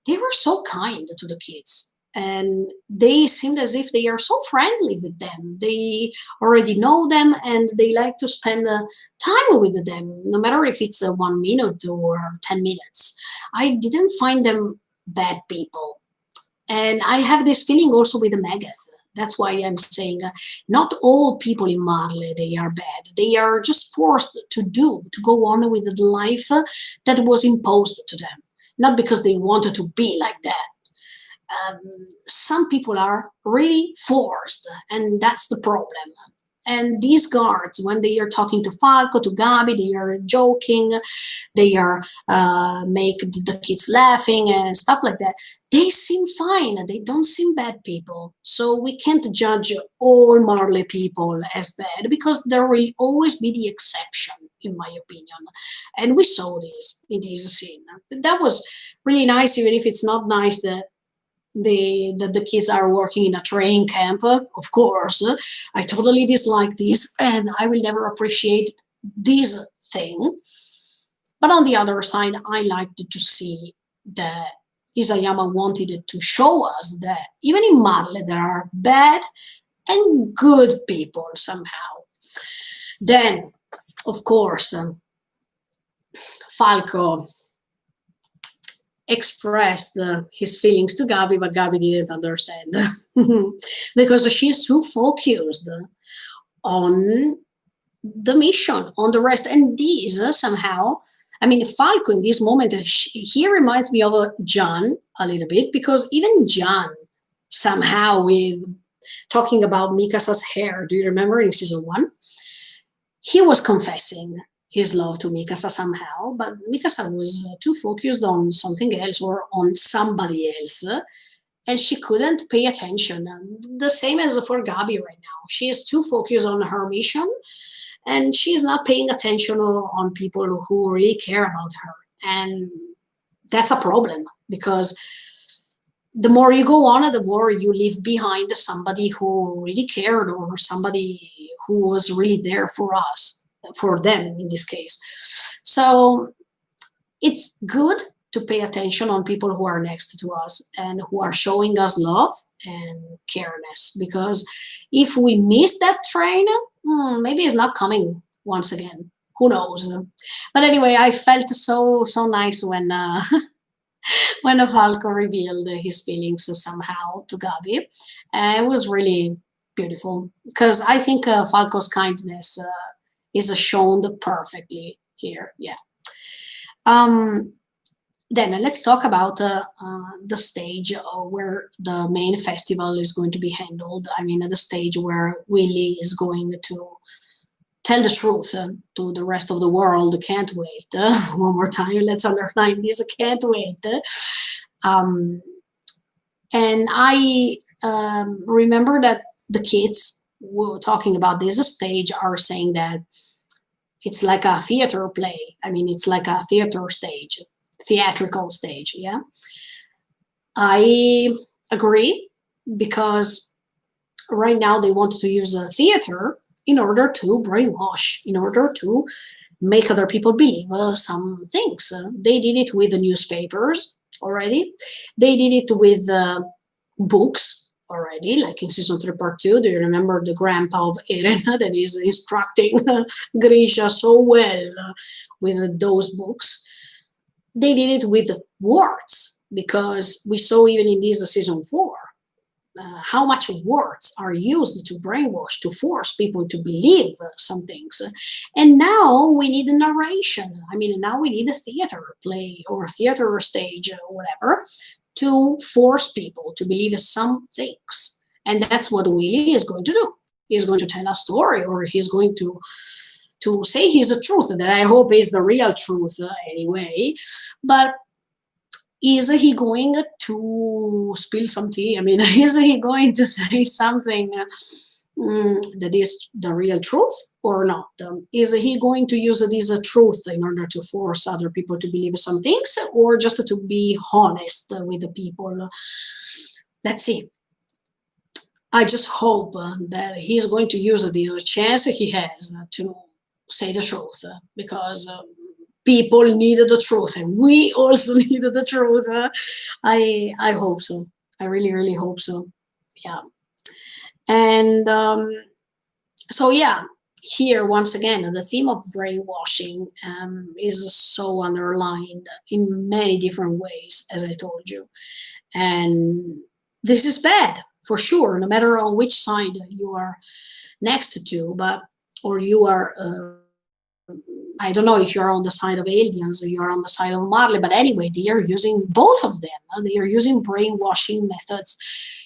they were so kind to the kids. And they seemed as if they are so friendly with them. They already know them and they like to spend time with them, no matter if it's 1 minute or 10 minutes. I didn't find them bad people. And I have this feeling also with Megadeth. That's why I'm saying not all people in Marley they are bad. They are just forced to go on with the life that was imposed to them, not because they wanted to be like that. Some people are really forced, and that's the problem. And these guards, when they are talking to Falco, to Gabi, they are joking, they are make the kids laughing and stuff like that. They seem fine. They don't seem bad people. So we can't judge all Marley people as bad because there will always be the exception, in my opinion. And we saw this in this scene. That was really nice, even if it's not nice that the kids are working in a training camp. Of course, I totally dislike this, and I will never appreciate this thing. But on the other side, I liked to see that Isayama wanted to show us that even in Marley there are bad and good people somehow. Then, of course, Falco expressed his feelings to Gabi, but Gabi didn't understand because she's too focused on the mission, on the rest. And these somehow, I mean, Falco in this moment, he reminds me of John a little bit because even John somehow with talking about Mikasa's hair, do you remember in season one? He was confessing his love to Mikasa somehow, but Mikasa was too focused on something else or on somebody else, and she couldn't pay attention. And the same as for Gabi right now. She is too focused on her mission, and she's not paying attention on people who really care about her. And that's a problem because the more you go on, the more you leave behind somebody who really cared or somebody who was really there for us, for them in this case. So it's good to pay attention on people who are next to us and who are showing us love and careness, because if we miss that train, maybe it's not coming once again. Who knows? But anyway, I felt so nice when when Falco revealed his feelings somehow to Gabi. It was really beautiful because I think Falco's kindness is shown perfectly here. Yeah. Um, then let's talk about the stage where the main festival is going to be handled. I mean, the stage where Willy is going to tell the truth to the rest of the world. Can't wait. One more time, let's underline this. Can't wait. Um, and I remember that the kids were talking about this stage are saying that it's like a theater play. I mean, it's like a theater stage, theatrical stage. Yeah, I agree because right now they want to use a theater in order to brainwash, in order to make other people believe some things. They did it with the newspapers already. They did it with books already, like in season 3 part 2. Do you remember the grandpa of Eren that is instructing Grisha so well with those books? They did it with words because we saw even in this season 4 how much words are used to brainwash, to force people to believe some things. And now we need a narration. I mean, now we need a theater play or a theater stage or whatever to force people to believe some things. And that's what Willy is going to do. He's going to tell a story, or he's going to say his truth that I hope is the real truth anyway. But is he going to spill some tea? I mean, is he going to say something that is the real truth or not? Is he going to use this truth in order to force other people to believe some things, or just to be honest with the people? Let's see. I just hope that he's going to use this chance he has to say the truth, because people needed the truth, and we also needed the truth. I hope so. I really hope so. Yeah. And so yeah, here once again the theme of brainwashing is so underlined in many different ways, as I told you, and this is bad. for sure, no matter on which side you are next to, but or you are I don't know if you're on the side of aliens or you're on the side of Marley, but anyway, they are using both of them. They are using brainwashing methods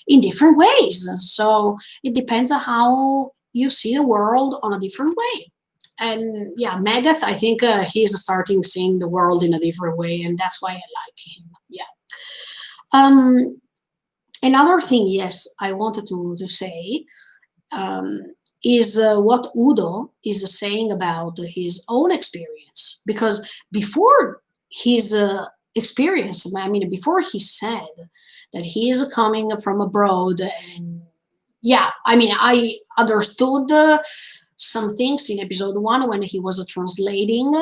in different ways. So it depends on how you see the world on a different way. And yeah, Megadeth, I think he's starting seeing the world in a different way, and that's why I like him. Yeah. Um, Another thing, yes, I wanted to say um, is what Udo is saying about his own experience. Because before his experience, I mean, before he said that he is coming from abroad, and yeah, I mean, I understood some things in episode one when he was translating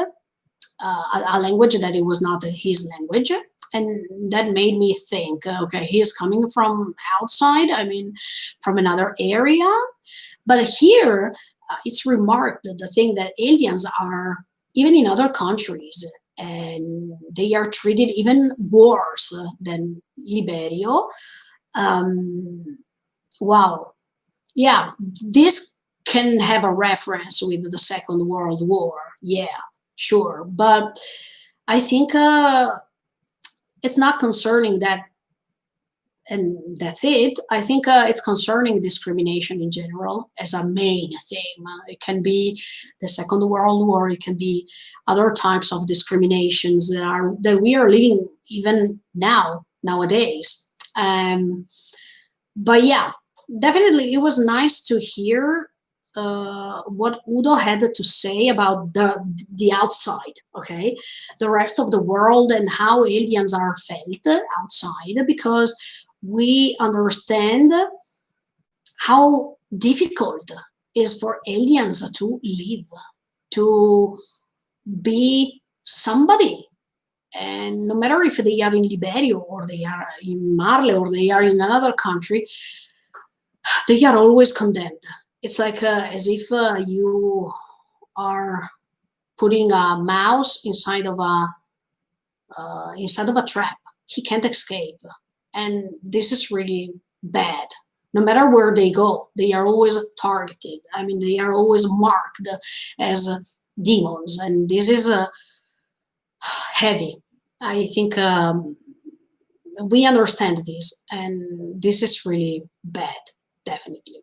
a language that it was not his language. And that made me think, okay, he's coming from outside, I mean, from another area, but here, it's remarked that the thing that aliens are even in other countries, and they are treated even worse than Liberio. Um, wow, yeah, this can have a reference with the Second World War. Yeah, sure, but I think it's not concerning that, and that's it. I think it's concerning discrimination in general as a main theme. It can be the Second World War. It can be other types of discriminations that we are living even nowadays. But yeah, definitely, it was nice to hear what Udo had to say about the outside. Okay, the rest of the world and how aliens are felt outside, because we understand how difficult is for aliens to live, to be somebody. And no matter if they are in Liberio or they are in Marle or they are in another country, they are always condemned. It's like as if you are putting a mouse inside of a trap. He can't escape, and this is really bad. No matter where they go, they are always targeted. I mean, they are always marked as demons, and this is heavy. I think we understand this, and this is really bad, definitely.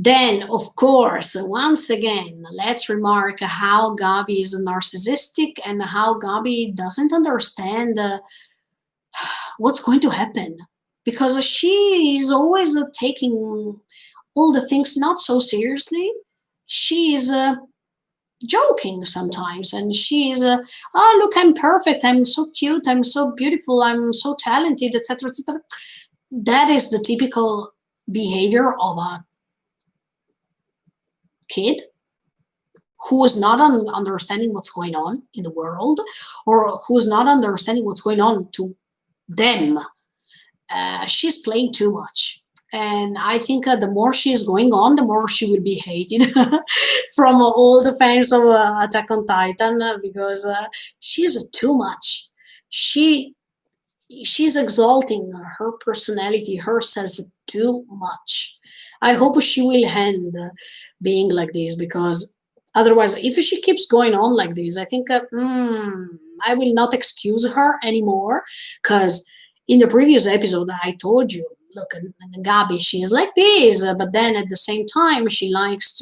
Then, of course, once again, let's remark how Gabi is narcissistic and how Gabi doesn't understand what's going to happen, because she is always taking all the things not so seriously. She is joking sometimes, and she is, oh, look, I'm perfect, I'm so cute, I'm so beautiful, I'm so talented, etc., etc. That is the typical behavior of a kid who is not understanding what's going on in the world, or who is not understanding what's going on to them. She's playing too much. And I think the more she's going on, the more she will be hated from all the fans of Attack on Titan, because she's too much. She she's exalting her personality, herself too much. I hope she will end being like this, because otherwise, if she keeps going on like this, I think I will not excuse her anymore. Because in the previous episode, I told you, look, Gabi, she's like this, but then at the same time, she likes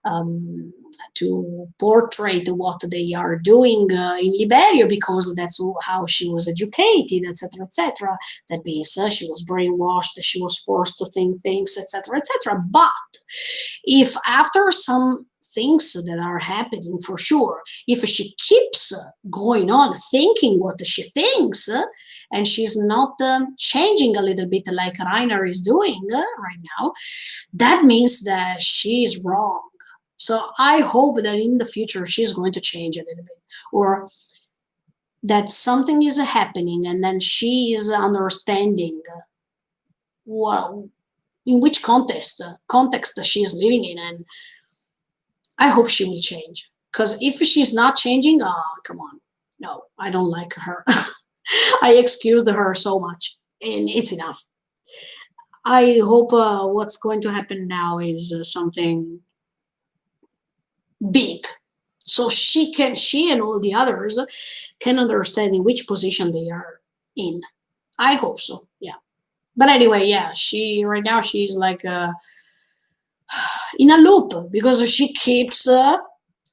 um, to portray what they are doing in Liberia, because that's how she was educated, etc., etc. That means she was brainwashed, she was forced to think things, etc., etc. But if after some things that are happening, for sure, if she keeps going on thinking what she thinks, and she's not changing a little bit like Rainer is doing right now, that means that she's wrong. So I hope that in the future she's going to change a little bit, or that something is happening and then she is understanding well in which context she's living in, and I hope she will change. Because if she's not changing, come on, no, I don't like her. I excused her so much, and it's enough. I hope what's going to happen now is something big, so she and all the others can understand in which position they are in. I hope so. Yeah. But anyway, yeah, she right now she's like in a loop because she keeps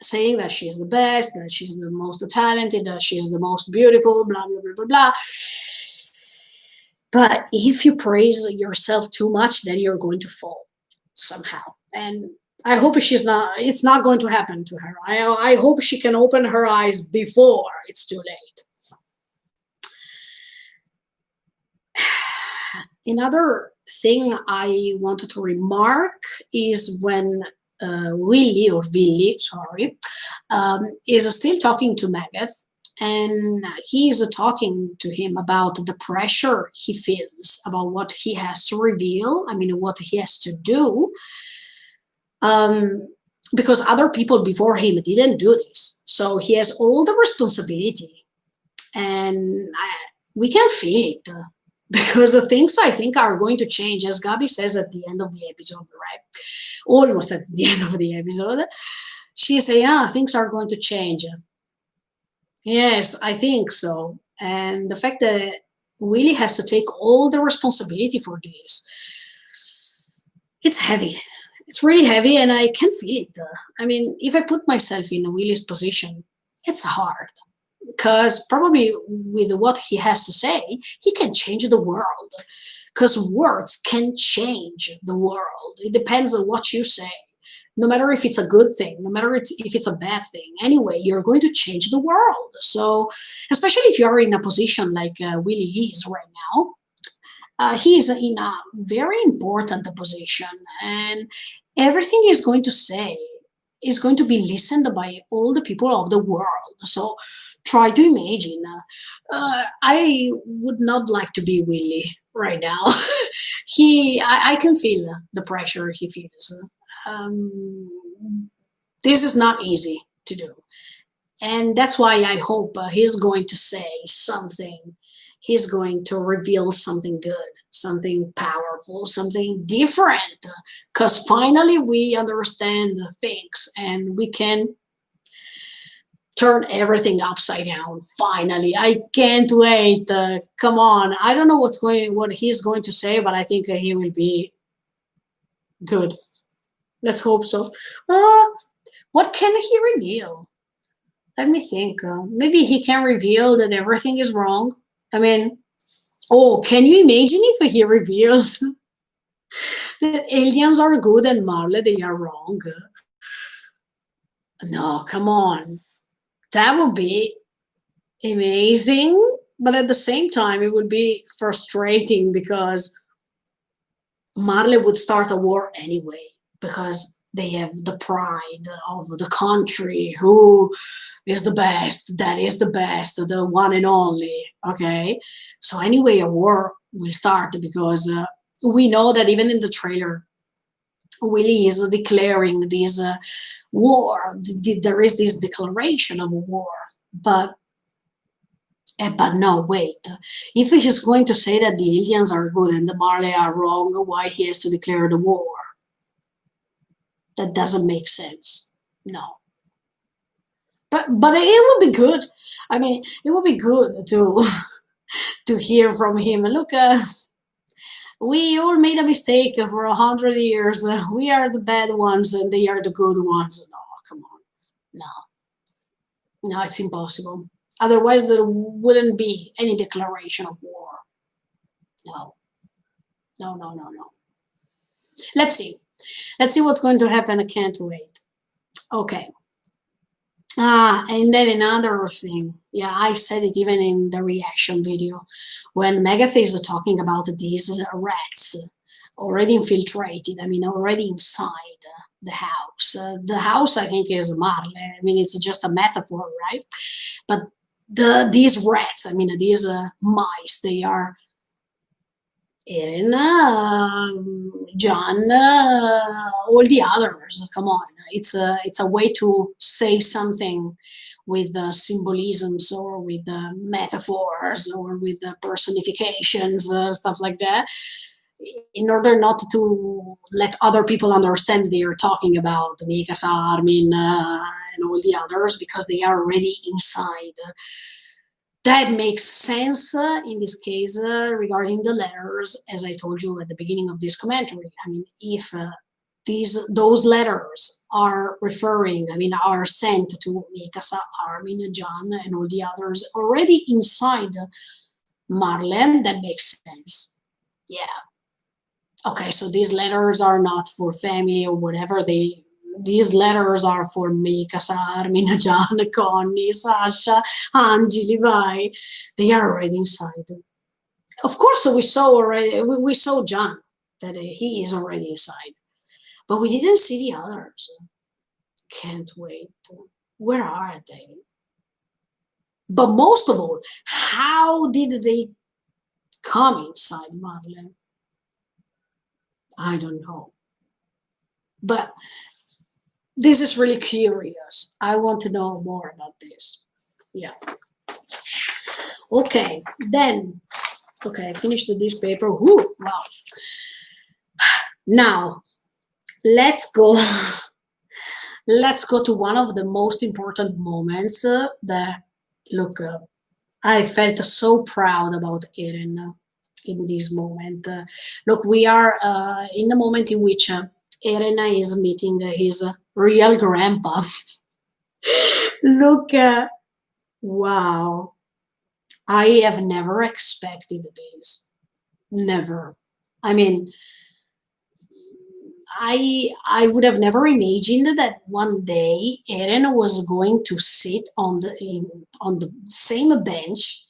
saying that she's the best, that she's the most talented, that she's the most beautiful, blah blah blah blah blah. But if you praise yourself too much, then you're going to fall somehow. And I hope she's not. It's not going to happen to her. I hope she can open her eyes before it's too late. Another thing I wanted to remark is when Willie or Willie, sorry, is still talking to Megadeth, and he's talking to him about the pressure he feels about what he has to reveal. I mean, what he has to do, um, because other people before him didn't do this, so he has all the responsibility, and we can feel it. Because the things I think are going to change, as Gabi says at the end of the episode, right? Almost at the end of the episode, she says, "Yeah, things are going to change." Yes, I think so. And the fact that Willie has to take all the responsibility for this, it's heavy. It's really heavy, and I can feel it. I mean, if I put myself in Willie's position, it's hard because probably with what he has to say, he can change the world. Because words can change the world. It depends on what you say. No matter if it's a good thing, no matter if it's a bad thing. Anyway, you're going to change the world. So, especially if you're in a position like Willie is right now, he's in a very important position, and everything he's going to say is going to be listened by all the people of the world. So try to imagine. I would not like to be Willie right now. I can feel the pressure he feels. This is not easy to do, and that's why I hope he's going to say something. He's going to reveal something good, something powerful, something different, because finally we understand the things and we can turn everything upside down. Finally, I can't wait. Come on, I don't know what he's going to say, but I think he will be good. Let's hope so. Uh, what can he reveal? Let me think. Maybe he can reveal that everything is wrong. I mean, oh, can you imagine if he reveals that aliens are good and Marley they are wrong? No, come on. That would be amazing, but at the same time, it would be frustrating because Marley would start a war anyway because they have the pride of the country. Who is the best? That is the best, the one and only. Okay, so anyway, a war will start because we know that even in the trailer, Willie is declaring this war. There is this declaration of war, but but no, wait. If he's going to say that the aliens are good and the Marley are wrong, why he has to declare the war? That doesn't make sense. No. But it would be good. I mean, it would be good to to hear from him. Look, we all made a mistake for 100 years. We are the bad ones and they are the good ones. No, come on. No, no, it's impossible. Otherwise, there wouldn't be any declaration of war. No, no, no, no, no. Let's see. Let's see what's going to happen. I can't wait. Okay. And then another thing. Yeah, I said it even in the reaction video. When Megadeth is talking about these rats already infiltrated, I mean, already inside the house. The house, I think, is Marley. I mean, it's just a metaphor, right? But these rats, I mean, these mice, they are Erin, John, all the others. Come on, it's a way to say something with symbolisms or with metaphors or with personifications, stuff like that. in order not to let other people understand they are talking about Mikasa, Armin, and all the others because they are already inside. That makes sense in this case regarding the letters, as I told you at the beginning of this commentary. I mean, if those letters are referring, I mean, are sent to Mikasa, Armin, John, and all the others already inside Marlem, that makes sense. Yeah. Okay, so these letters are not for family or whatever. These letters are for Mikasa, Armin, John, Connie, Sasha, Angie, Levi. They are already inside. Of course, we saw already. We saw John that he is already inside, but we didn't see the others. Can't wait. Where are they? But most of all, how did they come inside Marlene? I don't know. But this is really curious. I want to know more about this. Yeah. Okay, then. Okay, I finished this paper. Whew, wow. Now, let's go. Let's go to one of the most important moments that, look, I felt so proud about Eren in this moment. Look, we are in the moment in which Eren is meeting his real grandpa. Look, wow. I have never expected this. Never. I mean, I would have never imagined that one day Eren was going to sit on the same bench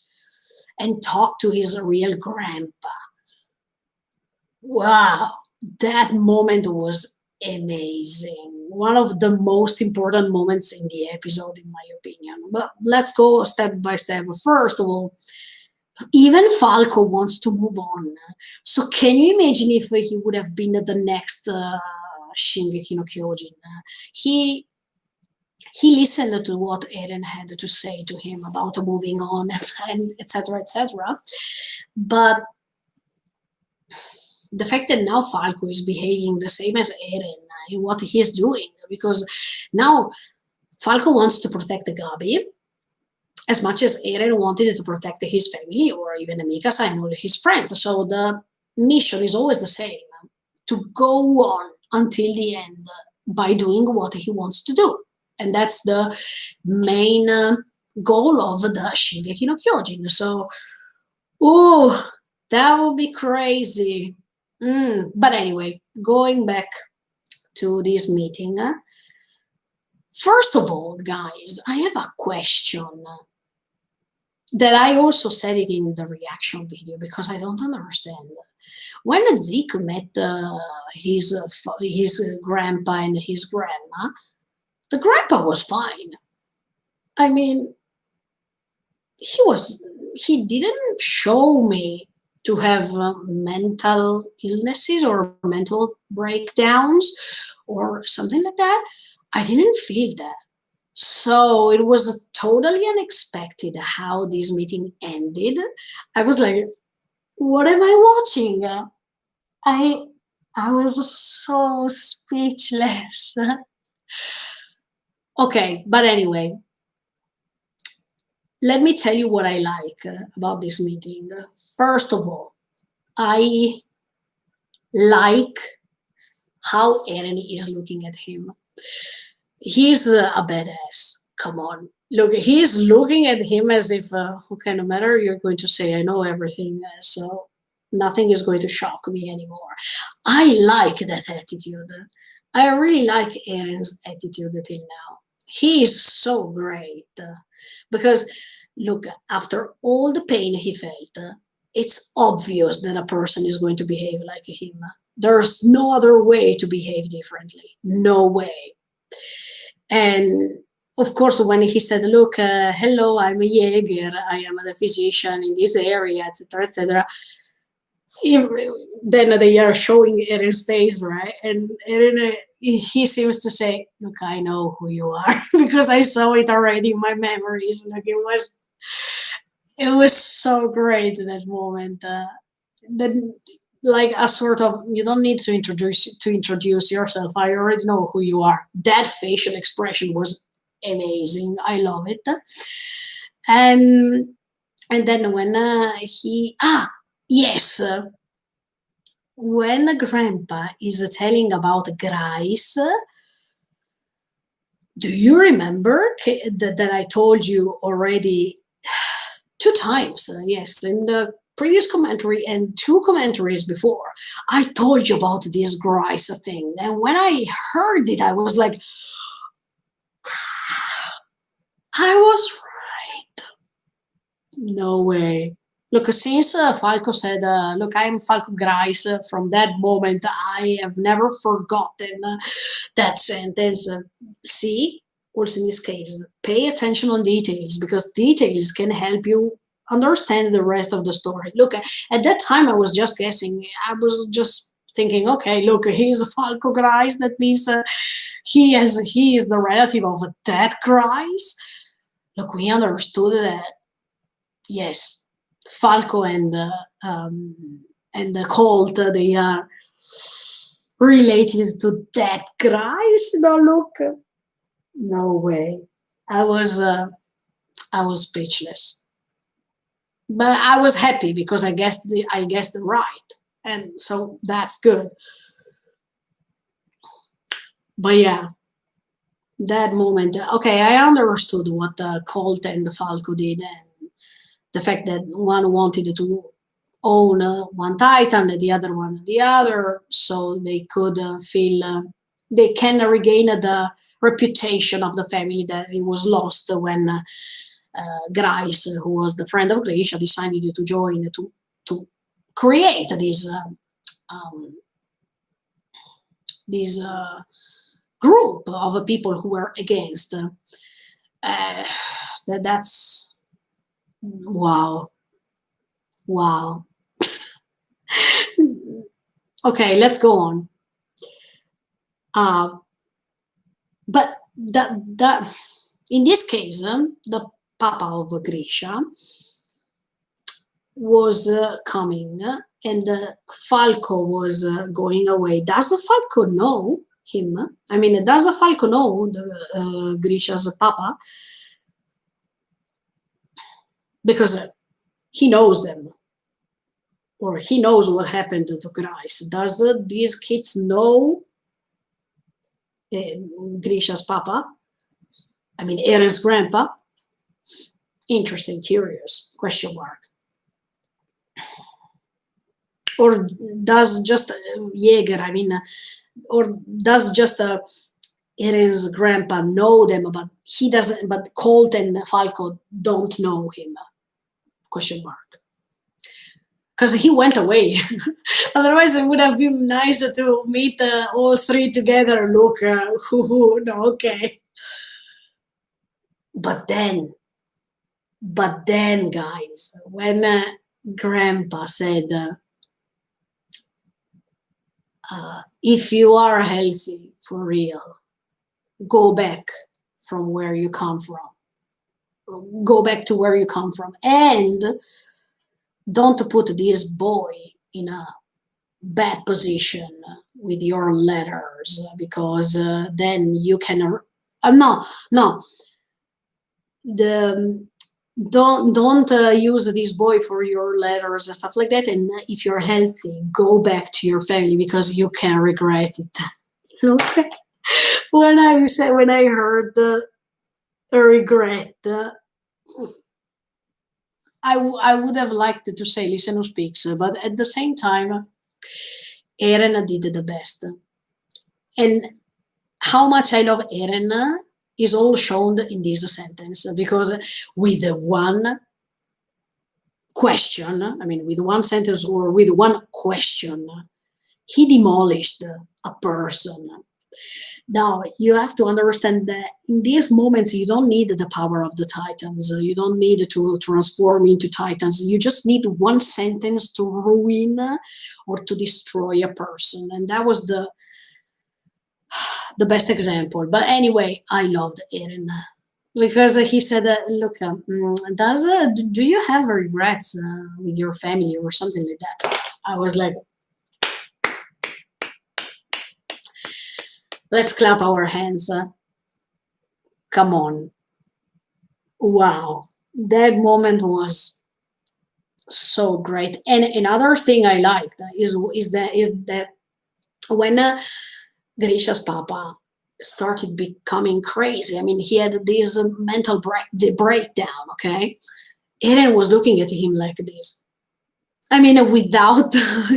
and talk to his real grandpa. Wow, that moment was amazing. One of the most important moments in the episode, in my opinion. But let's go step by step. First of all, even Falco wants to move on. So can you imagine if he would have been the next Shingeki no Kyojin? He he listened to what Eren had to say to him about moving on and etc. etc. But the fact that now Falco is behaving the same as Eren in what he is doing, because now Falco wants to protect Gabi as much as Eren wanted to protect his family or even Mikasa and all his friends. So the mission is always the same, to go on until the end by doing what he wants to do. And that's the main goal of the Shingeki no Kyojin. So, oh, that would be crazy. But anyway, going back to this meeting. First of all, guys, I have a question that I also said it in the reaction video because I don't understand. When Zeke met his grandpa and his grandma, the grandpa was fine. I mean, he didn't show me to have mental illnesses or mental breakdowns or something like that. I didn't feel that. So it was totally unexpected how this meeting ended. I was like, what am I watching? I was so speechless. Okay, but anyway, let me tell you what I like about this meeting. First of all, I like how Eren is looking at him. He's a badass. Come on. Look, he's looking at him as if, okay, no matter, you're going to say, I know everything, so nothing is going to shock me anymore. I like that attitude. I really like Eren's attitude till now. He is so great. Because, look, after all the pain he felt, it's obvious that a person is going to behave like him. There's no other way to behave differently. No way. And of course, when he said, look, hello, I'm a Jaeger, I am the physician in this area, etc., etc., then they are showing Eren's face, right? And Eren, he seems to say, look, I know who you are, because I saw it already in my memories. Like, it was so great, that moment. That like a sort of, you don't need to introduce yourself. I already know who you are. That facial expression was amazing. I love it. And and then when he yes, when grandpa is telling about Grice, do you remember that I told you already two times? Yes, in the previous commentary and two commentaries before, I told you about this Grice thing. And when I heard it, I was like, I was right. No way. Look, since Falco said, look, I'm Falco Grice, from that moment, I have never forgotten that sentence. See, also in this case, pay attention on details because details can help you understand the rest of the story. Look, at that time, I was just guessing. I was just thinking, okay, look, he's Falco Grice. That means he is the relative of that Grice. Look, we understood that. Yes, Falco and the Colt, they are related to that Grice. No, look, no way. I was uh, I was speechless, but I was happy because I guessed right, and so that's good. But yeah, that moment, okay, I understood what the Colt and the Falco did, and the fact that one wanted to own one titan and the other one the other, so they could feel they can regain the reputation of the family that it was lost when Grice, who was the friend of Grisha, decided to join to create um, this group of people who were against. That's wow, wow. Okay, let's go on. Uh, but that in this case, the Papa of Grisha was coming, and Falco was going away. Does Falco know him? I mean, does Falco know Grisha's Papa? Because he knows them, or he knows what happened to Grice. Does these kids know Grisha's Papa? I mean, Eren's grandpa? Interesting, curious, question mark. Or does just Jaeger, I mean, or does just Eren's grandpa know them, but he doesn't, but Colt and Falco don't know him? Question mark. Because he went away. Otherwise, it would have been nicer to meet all three together. Look, no, okay. But then, guys, when Grandpa said, if you are healthy for real, go back from where you come from. Go back to where you come from. And don't put this boy in a bad position with your letters because then you can. No, no. The don't use this boy for your letters and stuff like that. And if you're healthy, go back to your family because you can regret it. Okay. When I heard the regret, I would have liked to say listen who speaks, but at the same time, Eren did the best. And how much I love Eren is all shown in this sentence because with one question, I mean, with one sentence or with one question, he demolished a person. Now, you have to understand that in these moments, you don't need the power of the Titans. You don't need to transform into Titans. You just need one sentence to ruin or to destroy a person. And that was the best example. But anyway, I loved Eren because he said, "Look, do you have regrets with your family or something like that?" I was like, Let's clap our hands. Come on. Wow. That moment was so great. And another thing I liked is that when Grisha's papa started becoming crazy. I mean, he had this mental breakdown. Okay, Eren was looking at him like this. I mean, without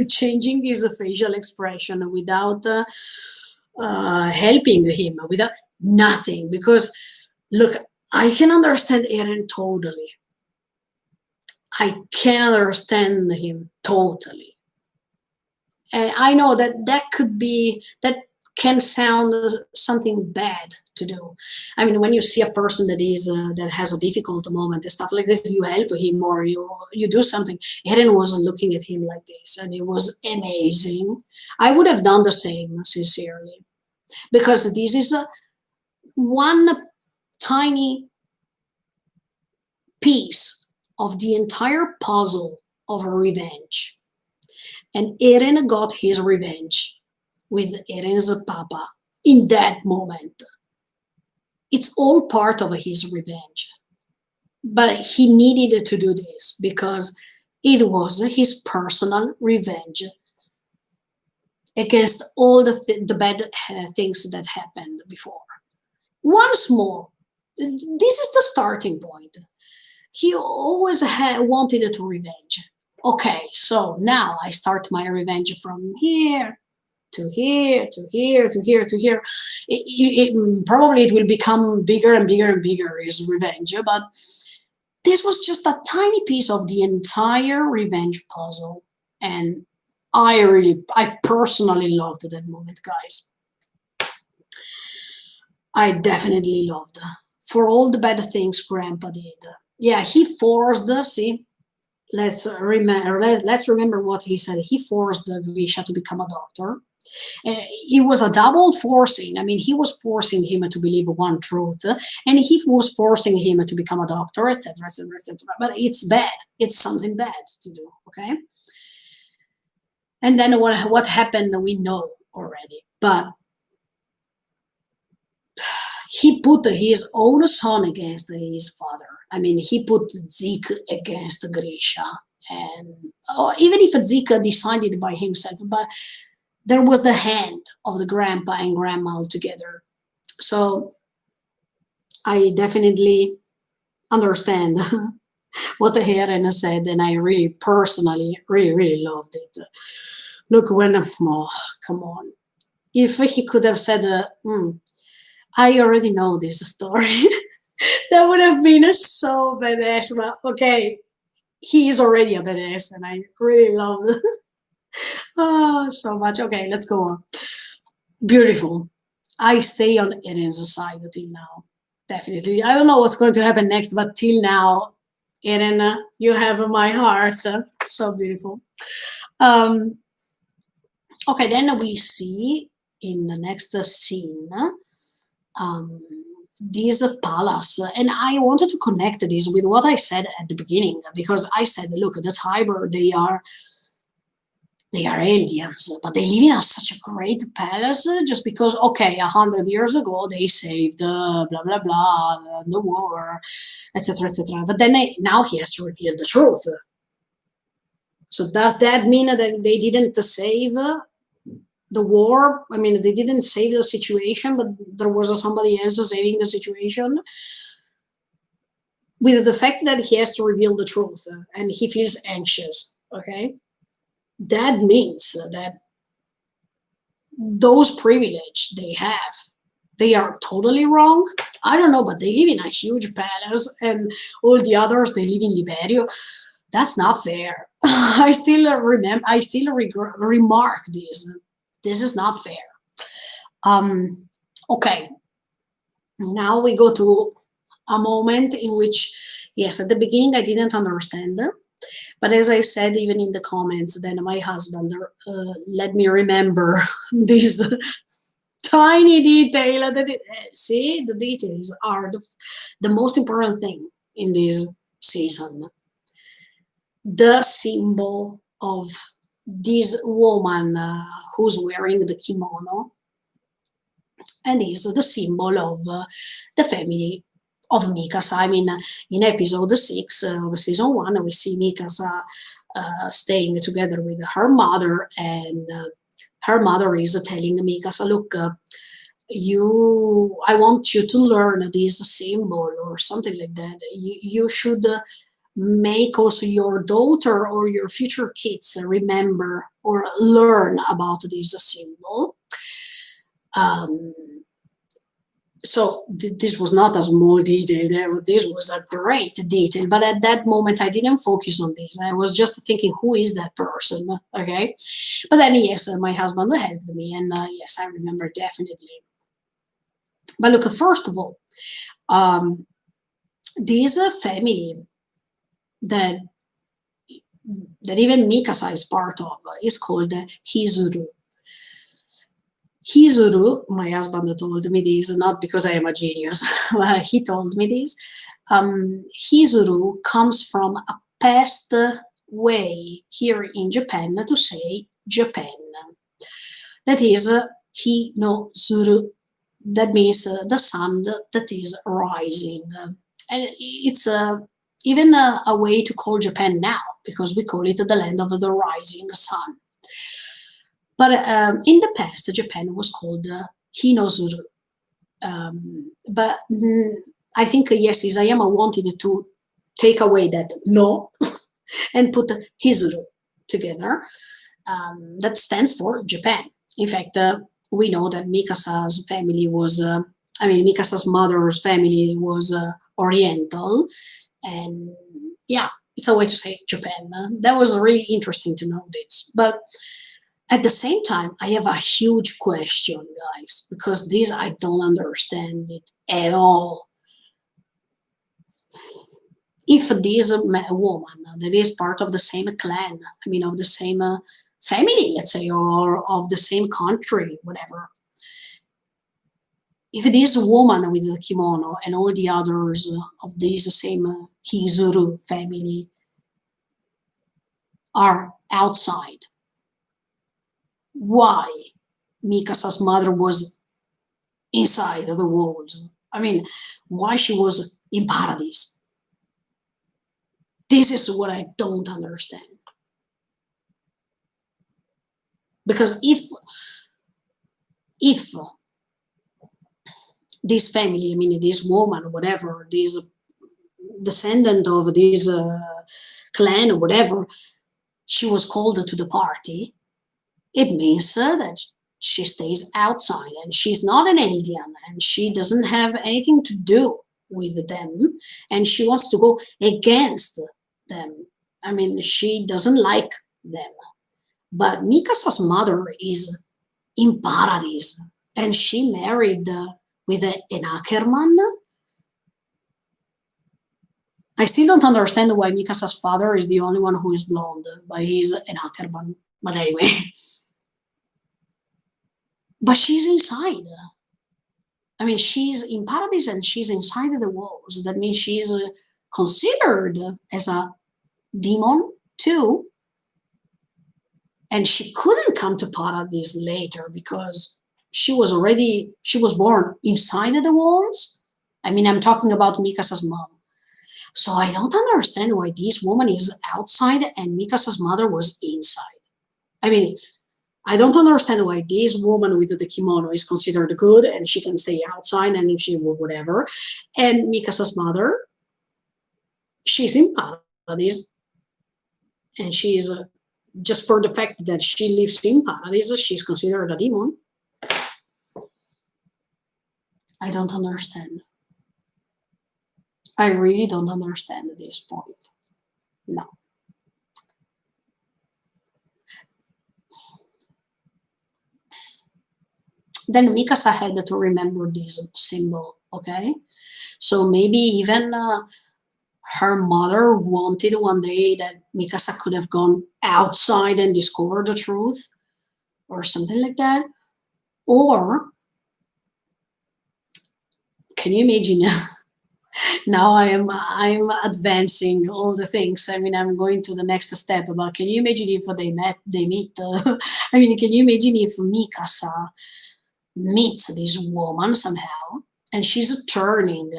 changing his facial expression, without helping him, without nothing. Because look, I can understand Eren totally. I can understand him totally. And I know that that can sound something bad to do. I mean, when you see a person that has a difficult moment and stuff like that, you help him or you do something. Eren was looking at him like this, and it was amazing. I would have done the same, sincerely, because this is one tiny piece of the entire puzzle of revenge. And Eren got his revenge with Eren's papa in that moment. It's all part of his revenge. But he needed to do this because it was his personal revenge against all the bad things that happened before. Once more, this is the starting point. He always wanted to revenge. Okay, so now I start my revenge from here to here to here to here to here. Probably it will become bigger and bigger and bigger, his revenge, but this was just a tiny piece of the entire revenge puzzle, and I personally loved that moment, guys. I definitely loved for all the bad things Grandpa did. Yeah, he forced. See, let's remember what he said. He forced Grisha to become a doctor. It was a double forcing. I mean, he was forcing him to believe one truth, and he was forcing him to become a doctor, etc., etc., etc. But it's bad. It's something bad to do. Okay. And then what happened, we know already. But he put his own son against his father. I mean, he put Zeke against Grisha, and even if Zeke decided by himself, but there was the hand of the grandpa and grandma together. So I definitely understand what the Heren said, and I really personally really loved it. Look, oh, come on, if he could have said, I already know this story, that would have been so badass. But okay, he is already a badass, and I really love it. Oh, so much. Okay, let's go on. Beautiful. I stay on Eren's side till now. Definitely. I don't know what's going to happen next, but till now, Eren, you have my heart. So beautiful. Um, okay, then we see in the next scene um, this palace, and I wanted to connect this with what I said at the beginning, because I said, look, the Tiber, they are aliens, but they live in such a great palace just because, okay, 100 years ago they saved blah blah blah the war, etc., etc. But then now he has to reveal the truth. So does that mean that they didn't save the war? I mean, they didn't save the situation, but there was somebody else saving the situation. With the fact that he has to reveal the truth and he feels anxious, okay, that means that those privilege they have, they are totally wrong. I don't know, but they live in a huge palace, and all the others they live in Liberio. That's not fair. I still remember. I still remark this. This is not fair. Okay, now we go to a moment in which, yes, at the beginning I didn't understand, but as I said, even in the comments, then my husband let me remember this tiny detail. See, the details are the most important thing in this season. The symbol of this woman who's wearing the kimono and is the symbol of the family of Mikasa. I mean, in episode 6 of season 1, we see Mikasa staying together with her mother, and her mother is telling Mikasa, look, I want you to learn this symbol or something like that. You should make also your daughter or your future kids remember or learn about this symbol. Um, so this was not a small detail. This was a great detail, but at that moment I didn't focus on this. I was just thinking, who is that person? Okay, but then yes, my husband helped me, and yes, I remember definitely. But look, first of all, um, this family that even Mikasa is part of is called Hizuru. Hizuru, my husband told me this, not because I am a genius, but he told me this. Hizuru comes from a past way here in Japan to say Japan. That is Hi no Zuru. That means the sun that is rising. And it's even a way to call Japan now, because we call it the land of the rising sun. But in the past, Japan was called Hinozuru. But I think, yes, Isayama wanted to take away that no and put Hizuru together. That stands for Japan. In fact, we know that Mikasa's family was, Mikasa's mother's family was Oriental. And yeah, it's a way to say Japan. That was really interesting to know this. But at the same time, I have a huge question, guys, because this I don't understand it at all. If this woman that is part of the same clan, of the same family, let's say, or of the same country, whatever, if this woman with the kimono and all the others of this same Hizuru family are outside, why Mikasa's mother was inside the walls? Why she was in paradise? This is what I don't understand. Because if this family, this woman, whatever, this descendant of this clan or whatever, she was called to the party, it means that she stays outside and she's not an alien and she doesn't have anything to do with them and she wants to go against them. She doesn't like them. But Mikasa's mother is in paradise and she married with an Ackerman. I still don't understand why Mikasa's father is the only one who is blonde, but he's an Ackerman. But anyway. But she's inside. She's in paradise and she's inside the walls. That means she's considered as a demon too. And she couldn't come to paradise later because she was born inside the walls. I'm talking about Mikasa's mom. So I don't understand why this woman is outside and Mikasa's mother was inside. I don't understand why this woman with the kimono is considered good and she can stay outside and if she will whatever. And Mikasa's mother, she's in paradise and she's just for the fact that she lives in paradise, she's considered a demon. I don't understand. I really don't understand at this point. No. Then Mikasa had to remember this symbol, okay? So maybe even her mother wanted one day that Mikasa could have gone outside and discovered the truth or something like that. Or, can you imagine? Now I'm advancing all the things. I'm going to the next step. But can you imagine if they meet? Can you imagine if Mikasa meets this woman somehow, and she's turning,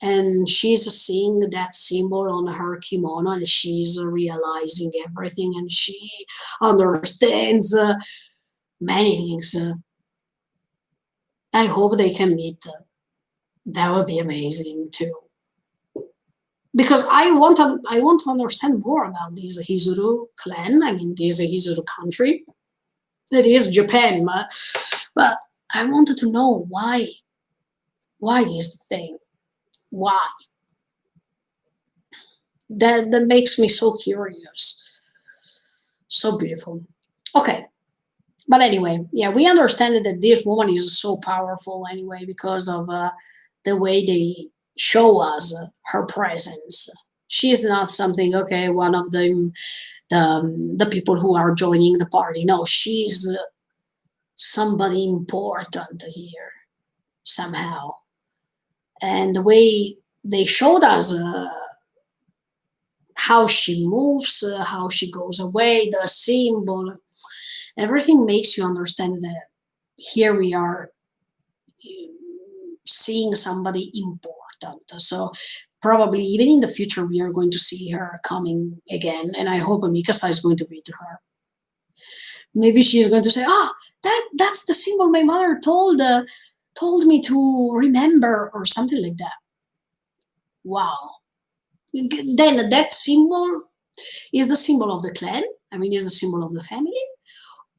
and she's seeing that symbol on her kimono, and she's realizing everything, and she understands many things. I hope they can meet. That would be amazing too. Because I want to understand more about this Hizuru clan. I mean, this Hizuru country that is Japan, but I wanted to know why. Why is the thing? Why? That makes me so curious. So beautiful. Okay. But anyway, yeah, we understand that this woman is so powerful anyway because of the way they show us her presence. She is not something, okay, one of the people who are joining the party. No, she's somebody important here somehow. And the way they showed us how she moves, how she goes away, the symbol, everything makes you understand that here we are seeing somebody important. So probably even in the future we are going to see her coming again, and I hope Mikasa is going to meet her. Maybe she is going to say, "Ah, that's the symbol my mother told me to remember," or something like that. Wow. Then that symbol is the symbol of the clan. I mean, is the symbol of the family,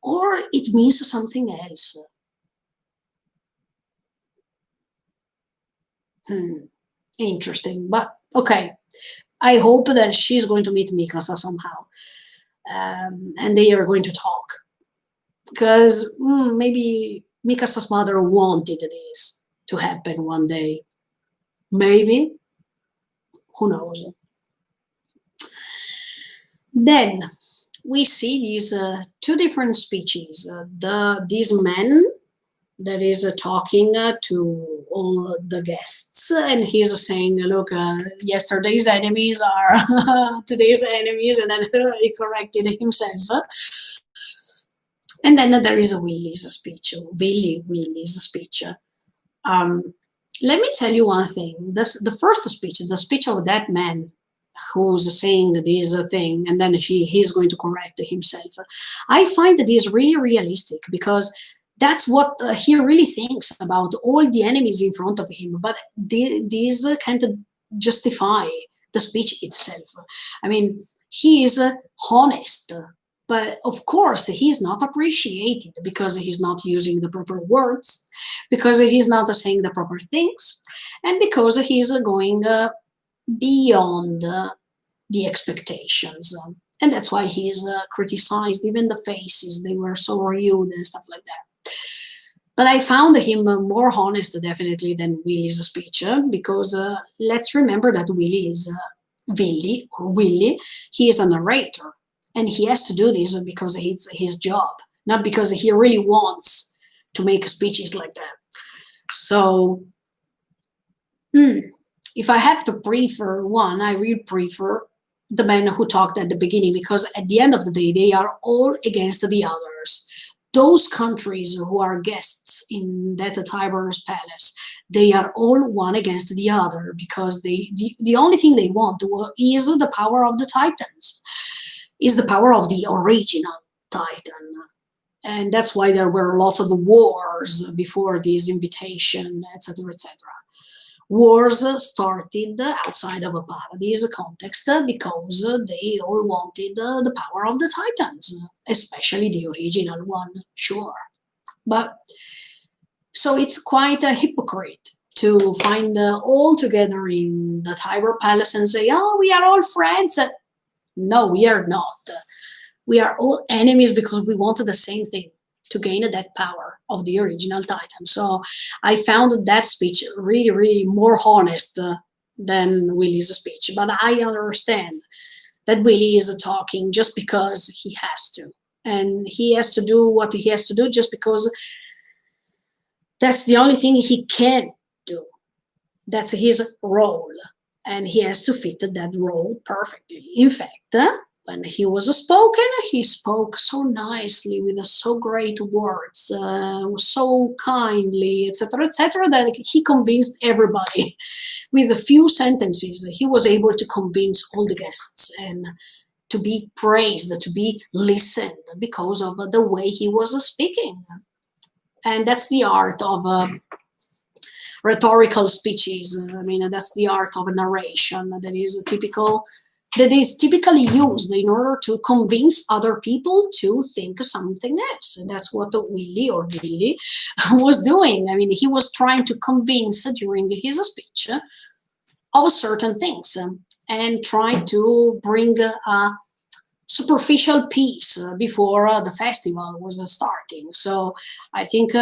or it means something else. Hmm. Interesting, but okay. I hope that she's going to meet Mikasa somehow, and they are going to talk because maybe Mikasa's mother wanted this to happen one day. Maybe, who knows? Then we see these two different speeches. These men that is talking to all the guests, and he's saying, "Look, yesterday's enemies are today's enemies," and then he corrected himself. And then there is a Willie's speech. Um, Let me tell you one thing. The first speech, the speech of that man who's saying this thing, and then he's going to correct himself. I find that is really realistic because that's what he really thinks about all the enemies in front of him. But these can't justify the speech itself. I mean, he is honest, but of course he's not appreciated because he's not using the proper words, because he's not saying the proper things, and because he's going beyond the expectations. And that's why he's criticized. Even the faces, they were so rude and stuff like that. But I found him more honest, definitely, than Willie's speech, because let's remember that Willie, he is a narrator, and he has to do this because it's his job, not because he really wants to make speeches like that. So, if I have to prefer one, I really prefer the men who talked at the beginning because at the end of the day, they are all against the others. Those countries who are guests in that Tiber's palace, they are all one against the other because the only thing they want is the power of the Titans, is the power of the original Titan. And that's why there were lots of wars before this invitation, etc., etc. Wars started outside of a paradise context because they all wanted the power of the Titans, especially the original one, sure. But so it's quite a hypocrite to find all together in the Tiber Palace and say, "Oh, we are all friends." No, we are not. We are all enemies because we wanted the same thing, to gain that power of the original Titan. So I found that speech really, really more honest than Willie's speech. But I understand that Willie is talking just because he has to. And he has to do what he has to do just because that's the only thing he can do. That's his role. And he has to fit that role perfectly. In fact, when he was spoken, he spoke so nicely with so great words, so kindly, etc., that he convinced everybody. With a few sentences, he was able to convince all the guests and to be praised, to be listened because of the way he was speaking. And that's the art of rhetorical speeches. I mean, that's the art of narration that is typically used in order to convince other people to think something else. And that's what Willy or Willy was doing. I mean, he was trying to convince during his speech of certain things and trying to bring a superficial peace before the festival was starting. So I think,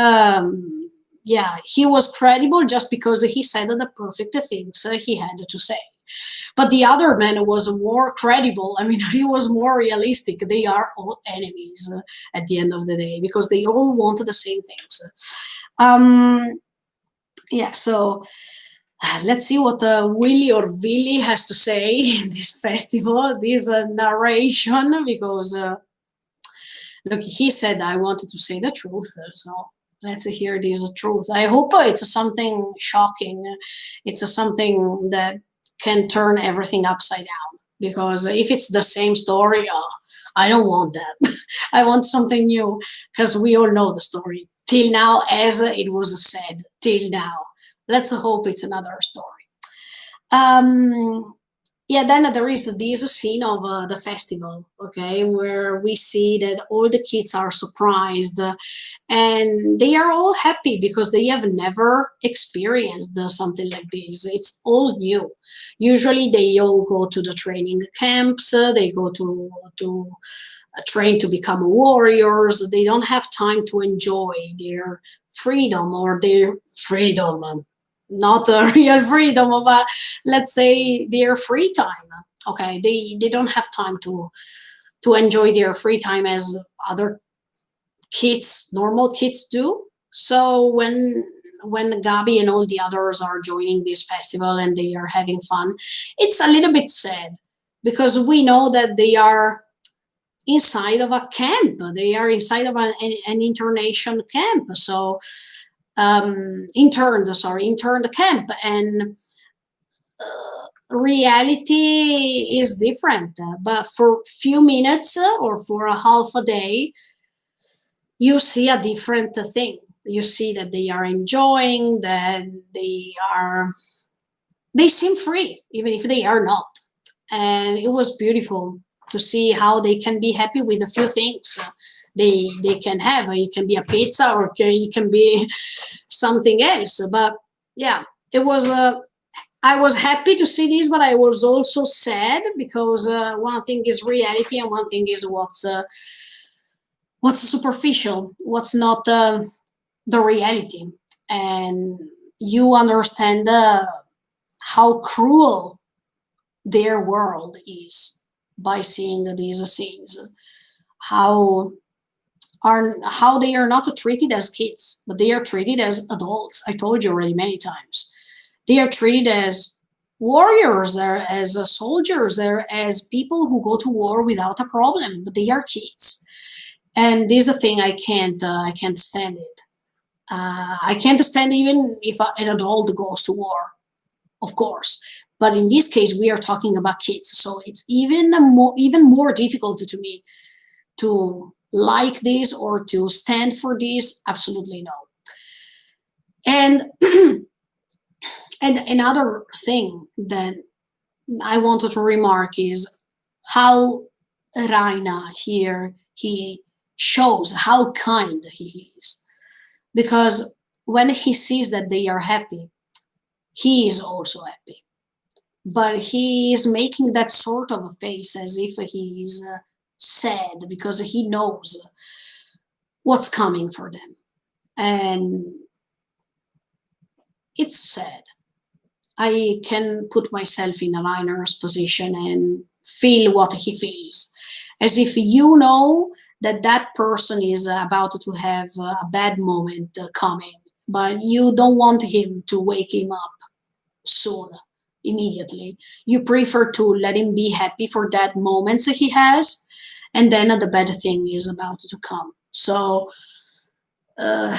yeah, he was credible just because he said the perfect things he had to say. But the other man was more credible. I mean, he was more realistic. They are all enemies at the end of the day because they all want the same things. Yeah, so let's see what Willy or Willy has to say in this festival, this narration, because look, he said I wanted to say the truth, so let's hear this truth. I hope it's something shocking. It's something that can turn everything upside down. Because if it's the same story, I don't want that. I want something new, because we all know the story till now, as it was said till now. Let's hope it's another story. Yeah, then there is this scene of the festival, okay, where we see that all the kids are surprised and they are all happy because they have never experienced something like this. It's all new. Usually they all go to the training camps, they go to train to become warriors. They don't have time to enjoy their freedom or their freedom, not a real freedom of, let's say, their free time. Okay, they don't have time to enjoy their free time as other kids, normal kids do. So when Gabi and all the others are joining this festival and they are having fun, it's a little bit sad because we know that they are inside of a camp. They are inside of an internation camp. So interned camp, and reality is different. But for few minutes or for a half a day, you see a different thing. You see that they are enjoying, that they seem free, even if they are not. And it was beautiful to see how they can be happy with a few things they can have. It can be a pizza or it can be something else. But yeah, it was. I was happy to see this, but I was also sad because one thing is reality and one thing is what's superficial, what's not the reality, and you understand how cruel their world is by seeing these scenes. How how they are not treated as kids, but they are treated as adults. I told you already many times. They are treated as warriors, or as soldiers, or as people who go to war without a problem, but they are kids. And this is a thing I can't stand it. I can't stand even if an adult goes to war, of course. But in this case, we are talking about kids, so it's even more difficult to me to like this or to stand for this. Absolutely no. And and another thing that I wanted to remark is how Raina here he shows how kind he is, because when he sees that they are happy, he is also happy, but he is making that sort of a face as if he is sad because he knows what's coming for them, and it's sad. I can put myself in a Reiner's position and feel what he feels, as if you know that that person is about to have a bad moment coming, but you don't want him to wake him up soon immediately. You prefer to let him be happy for that moments he has, and then the better thing is about to come. So, uh,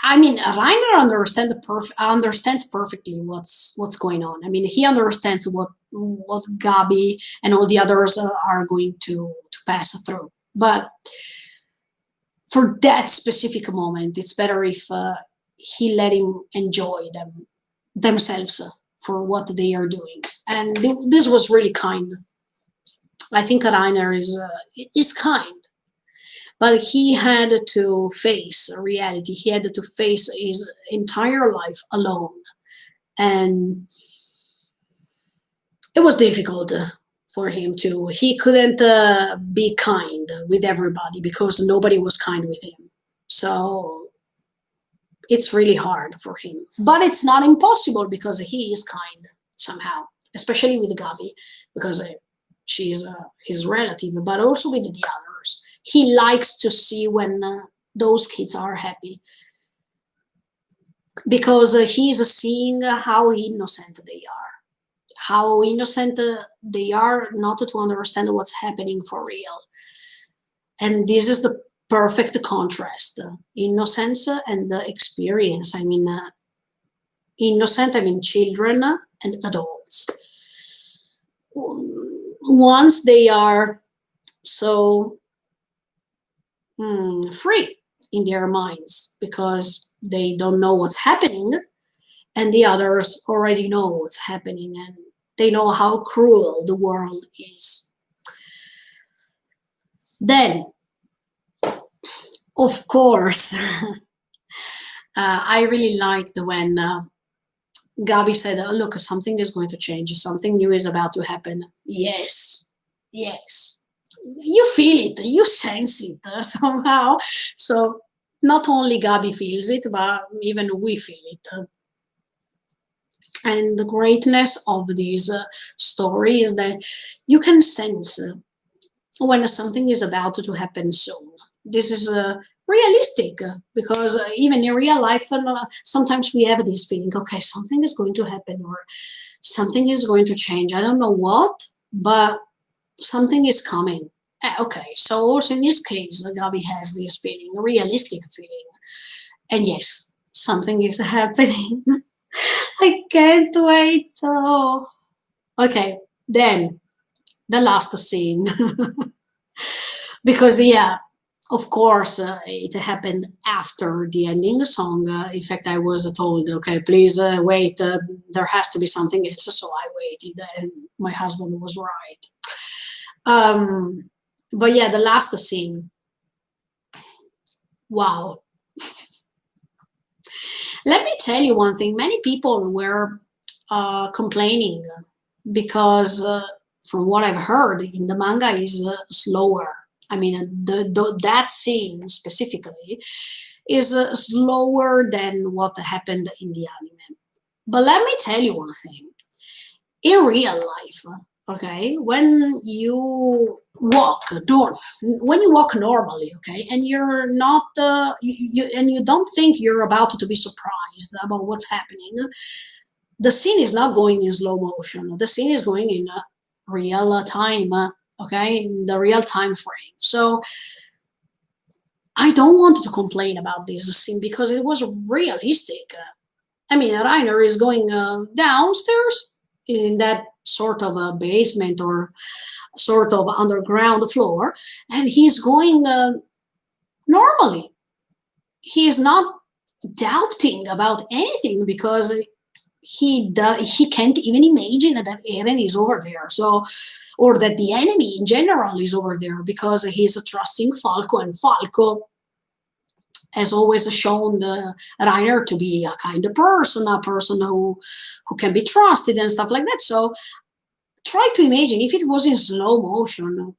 I mean, Reiner understands perfectly what's going on. I mean, he understands what Gabi and all the others are going to pass through. But for that specific moment, it's better if he let him enjoy themselves for what they are doing. And this was really kind. I think Reiner is kind, but he had to face a reality. He had to face his entire life alone, and it was difficult for him too. He couldn't be kind with everybody because nobody was kind with him. So it's really hard for him. But it's not impossible because he is kind somehow, especially with Gabi, because she's his relative, but also with the others. He likes to see when those kids are happy because he's seeing how innocent they are, how innocent they are not to understand what's happening for real. And this is the perfect contrast, innocence and experience. I mean, innocent, I mean children and adults. Once they are so free in their minds because they don't know what's happening, and the others already know what's happening and they know how cruel the world is. Then, of course, I really liked when Gabi said, oh, look, something is going to change, something new is about to happen. Yes, yes. You feel it, you sense it somehow. So not only Gabi feels it, but even we feel it. And the greatness of this story is that you can sense when something is about to happen soon. This is realistic because even in real life, sometimes we have this feeling, okay, something is going to happen or something is going to change. I don't know what, but something is coming. Okay, so also in this case, Gabi has this feeling, a realistic feeling. And yes, something is happening. I can't wait. Oh. Okay, then the last scene. Because, yeah, of course, it happened after the ending song. In fact, I was told, okay, please wait, there has to be something else. So I waited, and my husband was right. But yeah, the last scene. Wow. Let me tell you one thing. Many people were complaining because, from what I've heard, in the manga is slower. I mean, that scene specifically is slower than what happened in the anime. But let me tell you one thing. In real life, okay, when you walk normally, okay, and you're not, and you don't think you're about to be surprised about what's happening, the scene is not going in slow motion. The scene is going in real time, okay, in the real time frame. So I don't want to complain about this scene because it was realistic. I mean, Reiner is going downstairs in that sort of a basement or sort of underground floor, and he's going normally. He is not doubting about anything because he can't even imagine that Eren is over there. So, or that the enemy in general is over there because he's trusting Falco, and Falco has always shown Reiner to be a kind of person, a person who can be trusted and stuff like that. So try to imagine if it was in slow motion,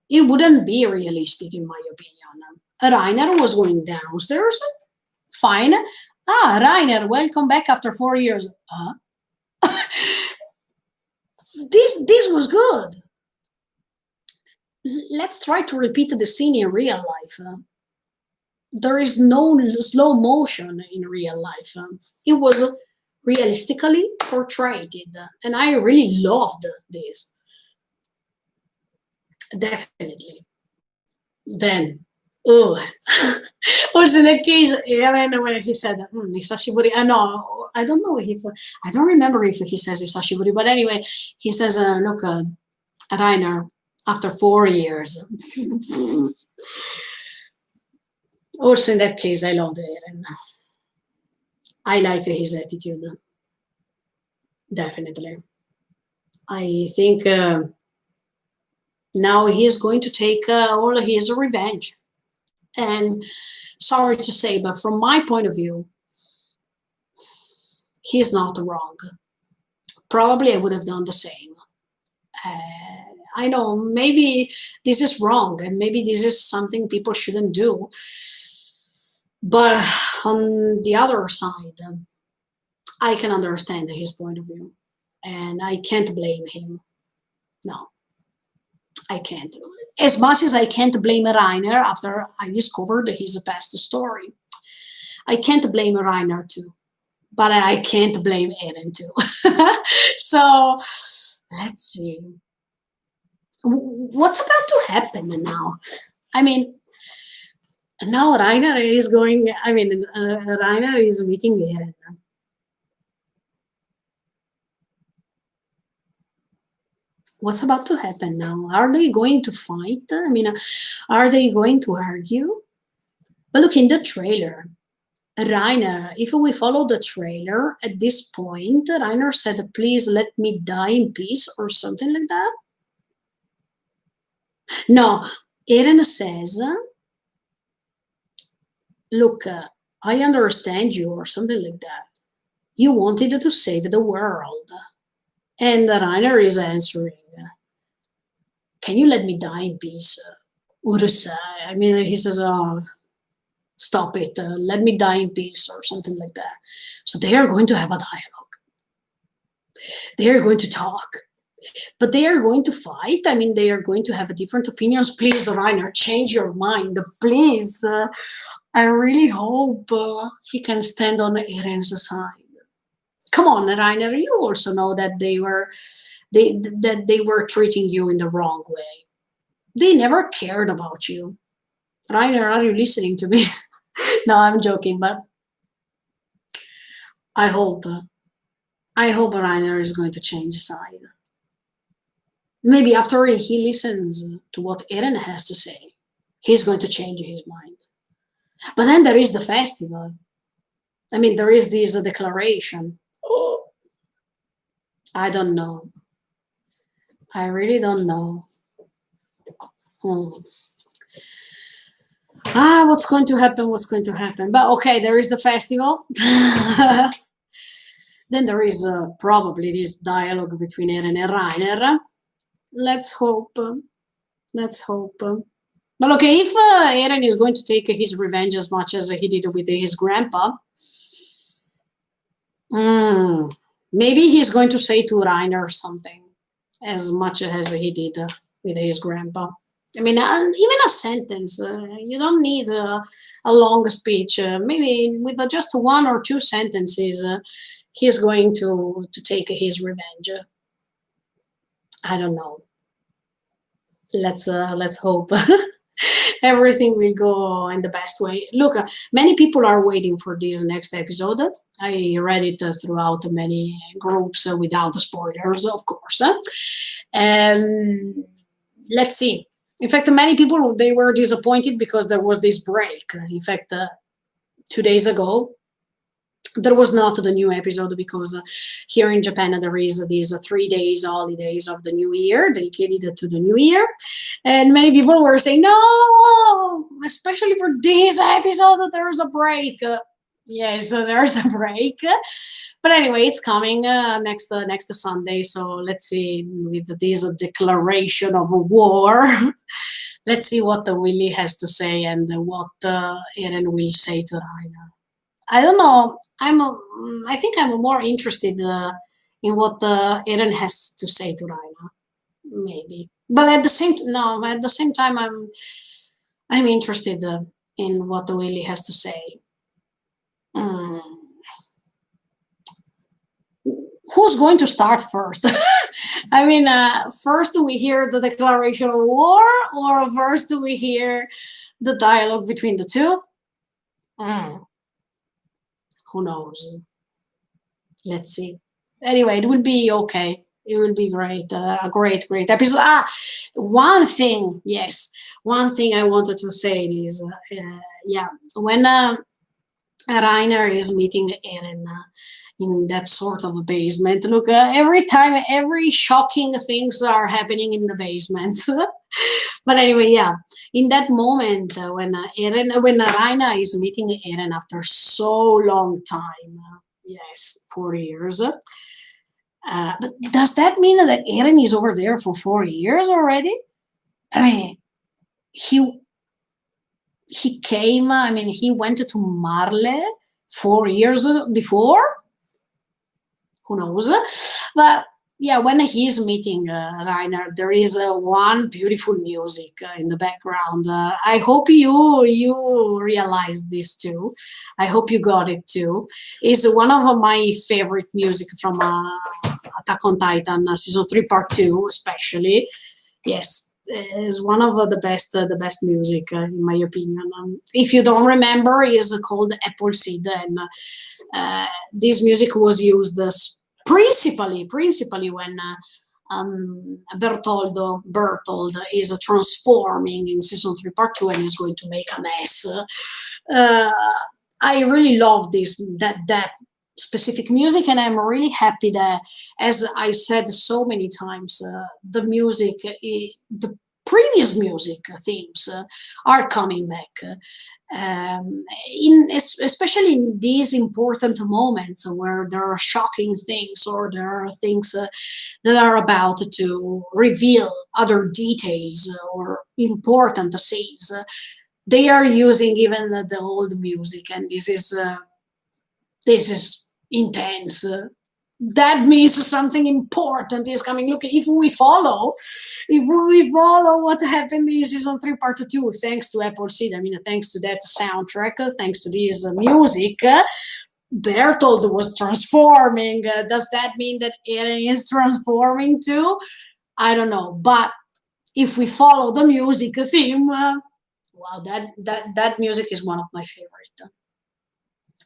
it wouldn't be realistic, in my opinion. Reiner was going downstairs, fine. Ah, Reiner, welcome back after 4 years. This was good. Let's try to repeat the scene in real life. There is no slow motion in real life. It was realistically portrayed it, and I really loved this. Definitely. Then, oh, also in that case, Eren, when he said, Isashiburi, no, I don't know if, I don't remember if he says Isashiburi, but anyway, he says, look, Reiner, after 4 years. Also in that case, I love Eren. I like his attitude, definitely. I think now he is going to take all his revenge. And sorry to say, but from my point of view, he's not wrong. Probably I would have done the same. I know maybe this is wrong and maybe this is something people shouldn't do. But on the other side, I can understand his point of view and I can't blame him. No, I can't. As much as I can't blame Reiner after I discovered his past story. I can't blame Reiner too, but I can't blame Eren too. So let's see. What's about to happen now? I mean, now Reiner is going, Reiner is meeting Eren. What's about to happen now? Are they going to fight? I mean, are they going to argue? But look in the trailer. Reiner, if we follow the trailer at this point, Reiner said, please let me die in peace or something like that. No, Eren says, look, I understand you or something like that. You wanted to save the world. And Reiner is answering, can you let me die in peace? Urusai. I mean, he says, oh, stop it, let me die in peace or something like that. So they are going to have a dialogue. They are going to talk. But they are going to fight. I mean, they are going to have different opinions. Please, Reiner, change your mind. Please. I really hope he can stand on Eren's side. Come on, Reiner. You also know that they were treating you in the wrong way. They never cared about you. Reiner, are you listening to me? No, I'm joking, but I hope Reiner is going to change side. Maybe after he listens to what Eren has to say, he's going to change his mind. But then there is the festival. I mean, there is this declaration. Oh, I don't know. I really don't know. What's going to happen? What's going to happen? But okay, there is the festival. Then there is probably this dialogue between Eren and Reiner. Let's hope. Let's hope. But okay, if Eren is going to take his revenge as much as he did with his grandpa, maybe he's going to say to Reiner something as much as he did with his grandpa. I mean, even a sentence. You don't need a long speech. Maybe with just 1 or 2 sentences, he's going to take his revenge. I don't know. Let's hope everything will go in the best way. Look, many people are waiting for this next episode. I read it throughout many groups without spoilers, of course. And let's see. In fact, many people, they were disappointed because there was this break. In fact, 2 days ago, there was not the new episode because here in Japan there is these 3 days holidays of the new year dedicated to the new year, and many people were saying no, especially for this episode there's a break. Yes, there's a break, but anyway, it's coming next Sunday. So let's see with this declaration of war. Let's see what the Willy has to say and what Eren will say to Rainer. I don't know. I think I'm more interested in what Eren has to say to Raina, maybe. But at the same time, I'm interested in what Willy has to say. Mm. who's going to start first? I mean, first we hear the declaration of war, or first we hear the dialogue between the two? Mm, who knows? Let's see. Anyway, it will be okay. It will be great. A great episode. One thing, yes, one thing I wanted to say is, yeah, when Rainer is meeting Eren in that sort of a basement. Look, every time, every shocking things are happening in the basements. But anyway, yeah, in that moment when Rainer is meeting Eren after so long time, yes, 4 years. But does that mean that Eren is over there for 4 years already? I mean, he he came. I mean, he went to Marle 4 years before. Who knows? But yeah, when he's meeting Rainer, there is one beautiful music in the background. I hope you realize this too. I hope you got it too. It's one of my favorite music from Attack on Titan season 3 part 2 especially. Yes, is one of the best music in my opinion. If you don't remember, is called Apple Seed, and this music was used principally when Bertold is transforming in season 3 part 2 and is going to make a mess. Uh, I really love that specific music, and I'm really happy that, as I said so many times, the music, the previous music themes are coming back. Especially in these important moments where there are shocking things, or there are things that are about to reveal other details or important scenes. They are using even the old music, and this is intense. That means something important is coming. Look, if we follow what happened in season 3 part 2, thanks to Apple Seed, I mean, thanks to that soundtrack, thanks to this music, Bertold was transforming. Does that mean that Eren is transforming too? I don't know, but if we follow the music theme, wow, that music is one of my favorite.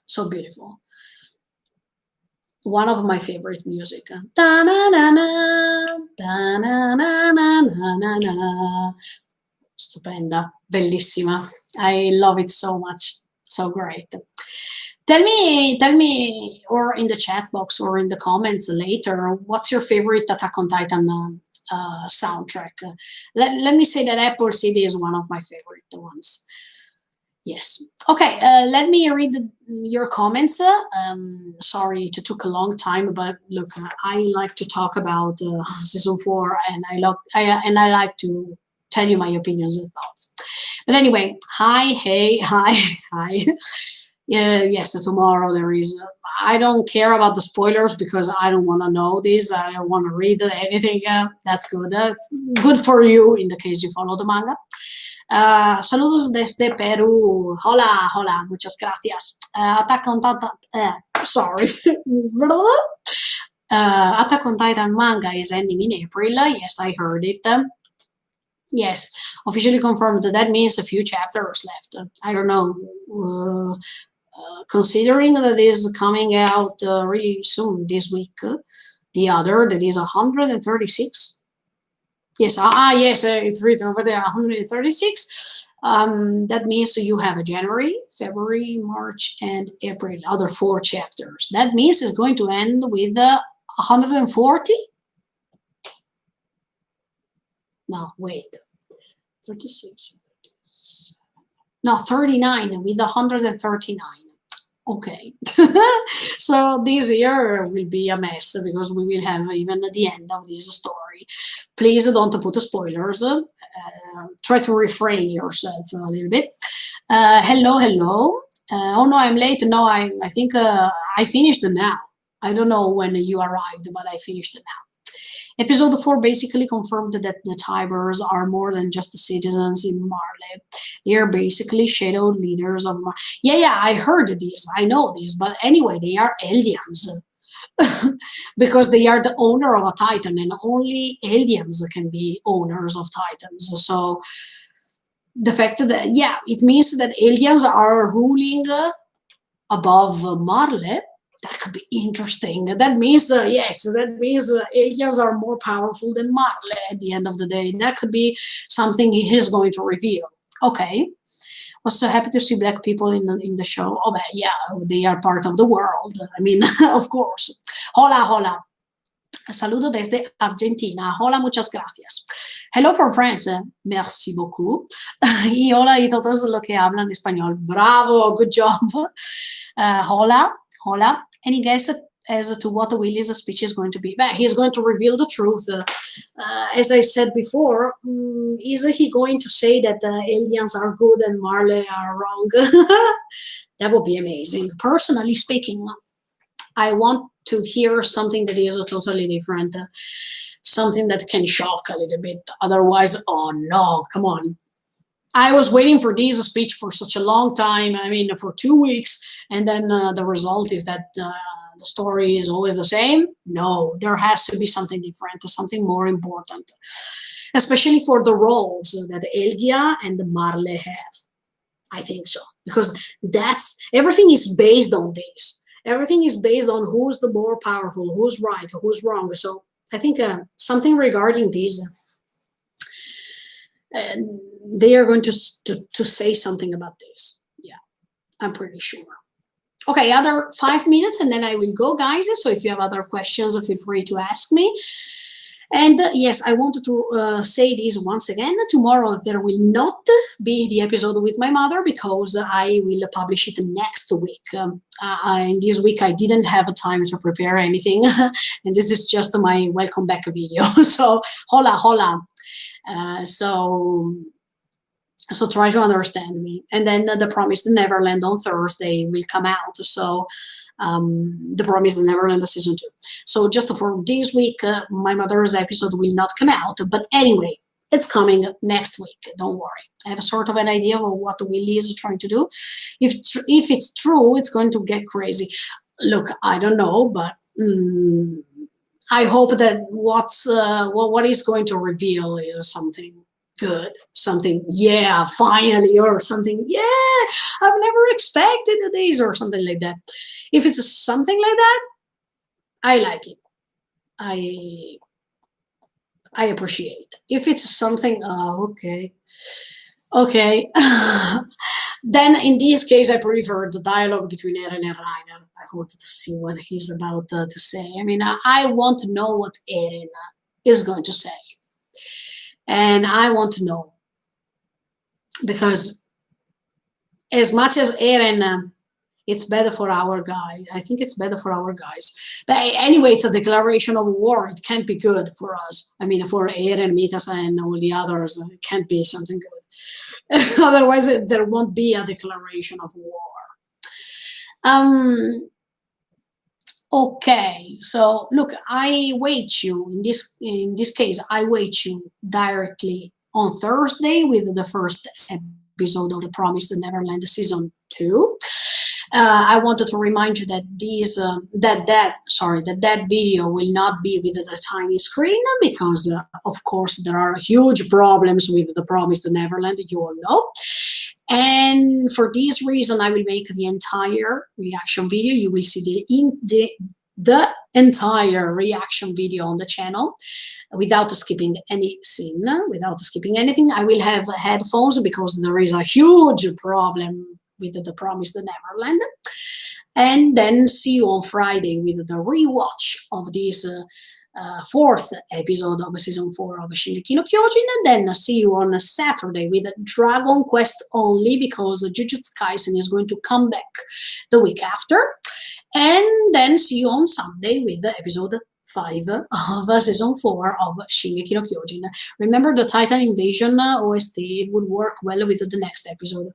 So beautiful. One of my favorite music. Da-na-na-na, da-na-na-na-na-na. Stupenda, bellissima. I love it so much. So great. Tell me, or in the chat box or in the comments later, what's your favorite Attack on Titan soundtrack? Let me say that Apple CD is one of my favorite ones. Yes. Okay. Let me read your comments. Sorry, it took a long time, but look, I like to talk about season 4, and I like to tell you my opinions and thoughts. But anyway, hi, hey, hi, hi. Yeah, yes. So tomorrow there is. I don't care about the spoilers because I don't want to know this. I don't want to read anything. That's good. Good for you in the case you follow the manga. Saludos desde Peru. Hola, hola, muchas gracias. Attack on Titan. Sorry. Attack on Titan manga is ending in April. Yes, I heard it. Yes, officially confirmed. That means a few chapters left. I don't know. Considering that is coming out really soon this week, the other that is 136. Yes, yes, it's written over there 136. That means you have a January, February, March, and April, other 4 chapters. That means it's going to end with 140. No, wait, 36. No, 39 with 139. Okay. So this year will be a mess because we will have even at the end of this story. Please don't put spoilers. Try to refrain yourself a little bit. Hello, hello. Oh no, I'm late. No, I think I finished now. I don't know when you arrived, but I finished now. Episode 4 basically confirmed that the Tibers are more than just the citizens in Marley. They are basically shadow leaders of Marley. Yeah, I heard this. I know this. But anyway, they are Eldians. because they are the owner of a titan, and only aliens can be owners of titans. So the fact that, yeah, it means that aliens are ruling above Marley. That could be interesting. That means, yes, that means aliens are more powerful than Marley at the end of the day. That could be something he is going to reveal. Okay. Was so happy to see black people in the show. Oh, but yeah, they are part of the world. I mean, of course. Hola, hola. Saludo desde Argentina. Hola, muchas gracias. Hello from France. Merci beaucoup. Y hola y todos los que hablan español. Bravo, good job. Hola, hola. Any guess as to what Willy's speech is going to be? But he's going to reveal the truth. As I said before, is he going to say that aliens are good and Marley are wrong? That would be amazing. Personally speaking, I want to hear something that is totally different, something that can shock a little bit. Otherwise, oh no, come on. I was waiting for this speech for such a long time. I mean, for 2 weeks, and then the result is that the story is always the same. No, there has to be something different, something more important, especially for the roles that Eldia and Marley have. I think so, because that's everything is based on this. Everything is based on who's the more powerful, who's right, who's wrong. So I think something regarding these, they are going to say something about this. Yeah, I'm pretty sure. Okay, other 5 minutes and then I will go, guys. So if you have other questions, feel free to ask me. And yes, I wanted to say this once again. Tomorrow there will not be the episode with my mother because I will publish it next week. In this week I didn't have time to prepare anything, and this is just my welcome back video. So hola, hola. So try to understand me. And then the Promised Neverland on Thursday will come out. So the Promised Neverland season 2. So just for this week, my mother's episode will not come out. But anyway, it's coming next week. Don't worry. I have a sort of an idea of what Willy is trying to do. If it's true, it's going to get crazy. Look, I don't know, but I hope that what he's going to reveal is something good, something, yeah, finally, or something, yeah, I've never expected this, or something like that. If it's something like that, I like it. I appreciate. If it's something, okay, then in this case, I prefer the dialogue between Eren and Reiner. I wanted to see what he's about to say. I mean, I want to know what Eren is going to say. And I want to know, because as much as Eren, it's better for our guy. I think it's better for our guys. But anyway, it's a declaration of war. It can't be good for us. I mean, for Eren, Mikasa, and all the others, it can't be something good. Otherwise, there won't be a declaration of war. Okay, so look, I wait you in this case. I wait you directly on Thursday with the first episode of The Promised Neverland season 2. I wanted to remind you that that video will not be with the tiny screen because, of course, there are huge problems with The Promised Neverland. You all know. And for this reason, I will make the entire reaction video. You will see the entire reaction video on the channel without skipping any scene, without skipping anything. I will have headphones because there is a huge problem with The Promised Neverland. And then see you on Friday with the rewatch of this fourth episode of season 4 of Shingeki no Kyojin, and then see you on a Saturday with Dragon Quest only because Jujutsu Kaisen is going to come back the week after, and then see you on Sunday with episode 5 of season 4 of Shingeki no Kyojin. Remember the Titan Invasion OST, it would work well with the next episode.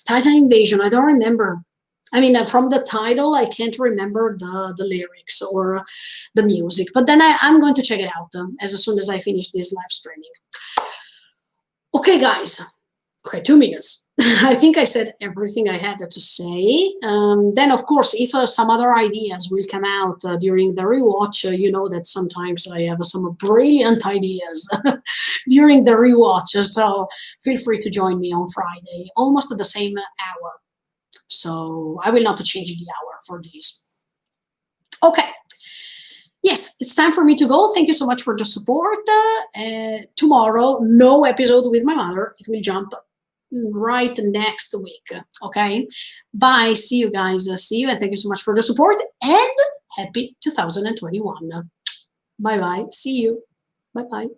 Titan Invasion, I don't remember. I mean, from the title, I can't remember the lyrics or the music, but then I'm going to check it out as soon as I finish this live streaming. Okay, guys, Okay, 2 minutes. I think I said everything I had to say. Then, of course, if some other ideas will come out during the rewatch, you know that sometimes I have some brilliant ideas during the rewatch. So feel free to join me on Friday, almost at the same hour. So I will not change the hour for this. Okay. Yes, it's time for me to go. Thank you so much for the support. Tomorrow, no episode with my mother. It will jump right next week. Okay. Bye. See you guys. See you. And thank you so much for the support. And happy 2021. Bye bye. See you. Bye bye.